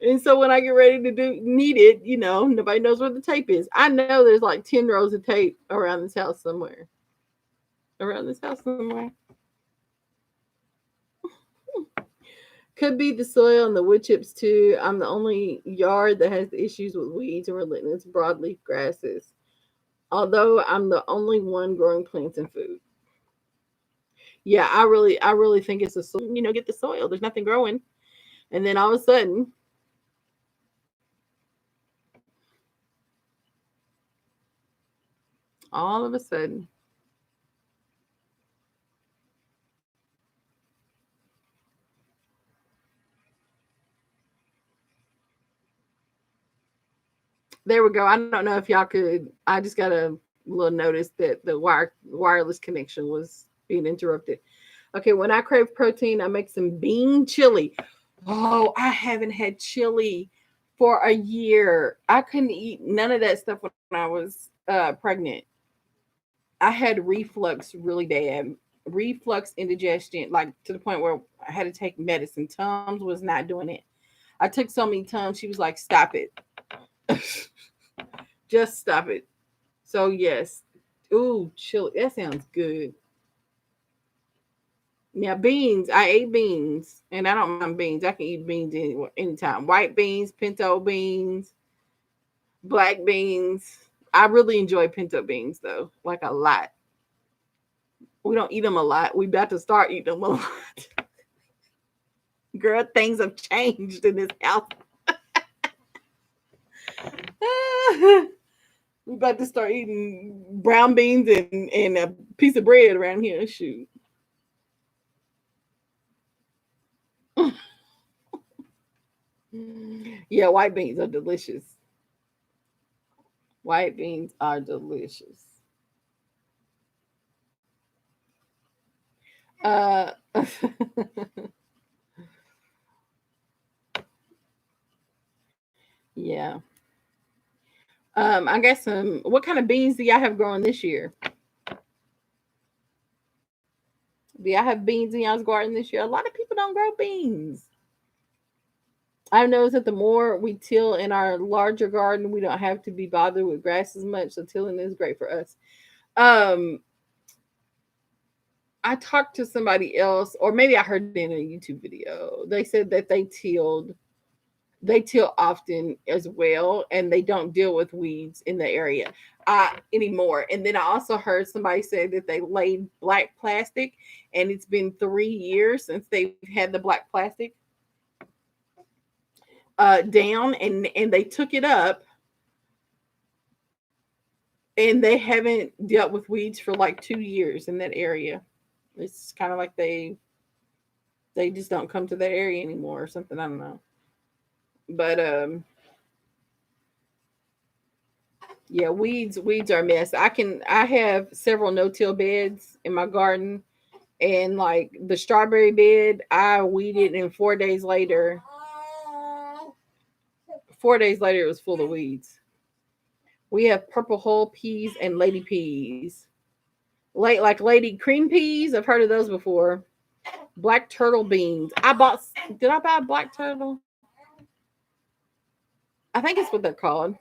And so when I get ready to need it, nobody knows where the tape is. I know there's like 10 rows of tape around this house somewhere. Could be the soil and the wood chips too. I'm the only yard that has issues with weeds or relentless broadleaf grasses. Although I'm the only one growing plants and food. Yeah, I really think it's get the soil. There's nothing growing. And then all of a sudden, there we go. I don't know if y'all could. I just got a little notice that the wireless connection was being interrupted. Okay, when I crave protein, I make some bean chili. Oh, I haven't had chili for a year. I couldn't eat none of that stuff when I was pregnant. I had reflux really bad. Reflux indigestion, like to the point where I had to take medicine. Tums was not doing it. I took so many Tums, she was like, stop it. Just stop it. So yes. Ooh, chili. That sounds good. Now beans, I ate beans, and I don't mind beans. I can eat beans anytime. White beans, pinto beans, black beans. I really enjoy pinto beans though, like a lot. We don't eat them a lot. We about to start eating them a lot. Girl, things have changed in this house. We about to start eating brown beans and a piece of bread around here. Shoot. Yeah, white beans are delicious. White beans are delicious. Uh, yeah. I got some. What kind of beans do y'all have growing this year? Do y'all have beans in y'all's garden this year? A lot of people don't grow beans. I've noticed that the more we till in our larger garden, we don't have to be bothered with grass as much. So tilling is great for us. Um, I talked to somebody else, or maybe I heard it in a YouTube video. They said that they till often as well, and they don't deal with weeds in the area anymore. And then I also heard somebody say that they laid black plastic, and it's been 3 years since they've had the black plastic down, and they took it up, and they haven't dealt with weeds for like 2 years in that area. It's kind of like they They just don't come to that area anymore or something. I don't know. But yeah, weeds are a mess. I have several no-till beds in my garden, and like the strawberry bed, I weeded, and 4 days later, 4 days later, it was full of weeds. We have purple hull peas and lady peas. Like lady cream peas. I've heard of those before. Black turtle beans. I bought. Did I buy black turtle? I think it's what they're called.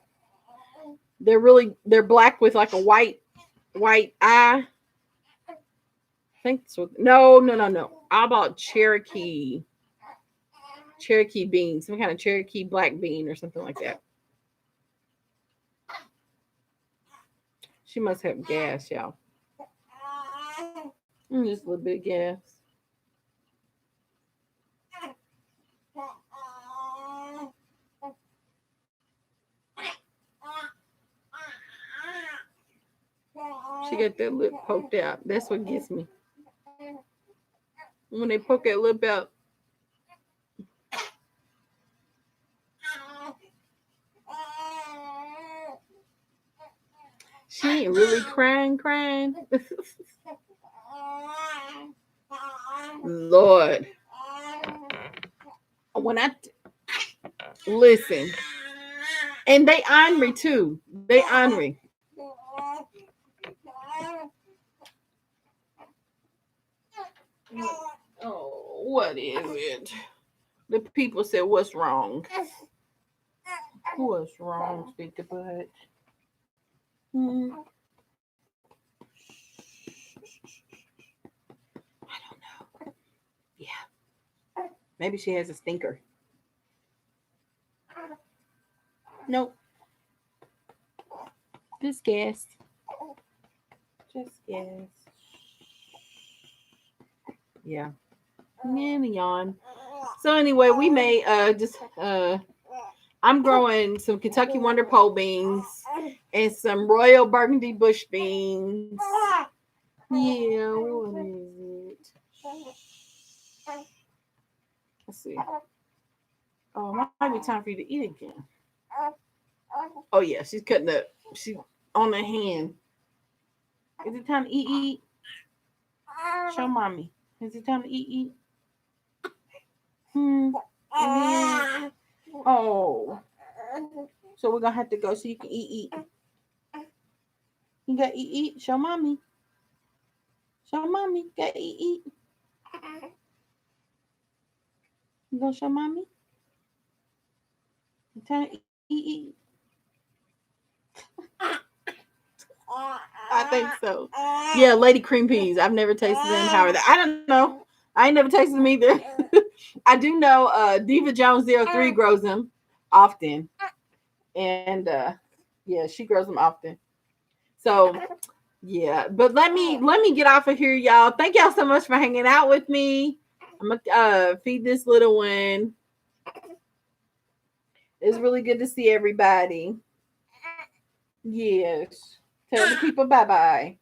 They're black with like a white eye. I think it's what. No. I bought Cherokee beans, some kind of Cherokee black bean or something like that. She must have gas, y'all. Just a little bit of gas. She got that lip poked out. That's what gets me. When they poke that lip out. She ain't really crying. Lord. When I listen, and they ornery too. They ornery. Oh, what is it? The people said, "What's wrong? What's wrong, Speaker Bud?" Hmm. I don't know. Yeah, maybe she has a stinker. Nope, just gas. Just gas. Yeah. And yawn. So anyway, we may just I'm growing some Kentucky Wonder pole beans and some Royal Burgundy bush beans. Yeah, what is it? Let's see. Oh, it might be time for you to eat again. Oh yeah, she's cutting up. She's on the hand. Is it time to eat? Show mommy. Is it time to eat? Hmm. Oh. So we're gonna have to go so you can eat. You gotta eat. Show mommy. Show mommy. Gotta eat. You gonna show mommy? You time to eat. I think so. Yeah, Lady Cream Peas. I've never tasted them. How are they? I don't know. I ain't never tasted them either. I do know Diva Jones 03 grows them often. And yeah, she grows them often. So yeah, but let me get off of here, y'all. Thank y'all so much for hanging out with me. I'm gonna feed this little one. It's really good to see everybody. Yes. Tell the people bye bye.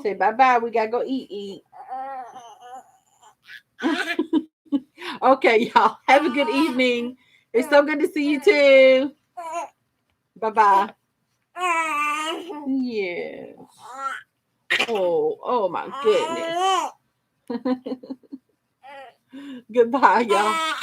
Say bye bye. We gotta go eat. Okay, y'all. Have a good evening. It's so good to see you too. Bye bye. Yes. Oh my goodness. Goodbye, y'all.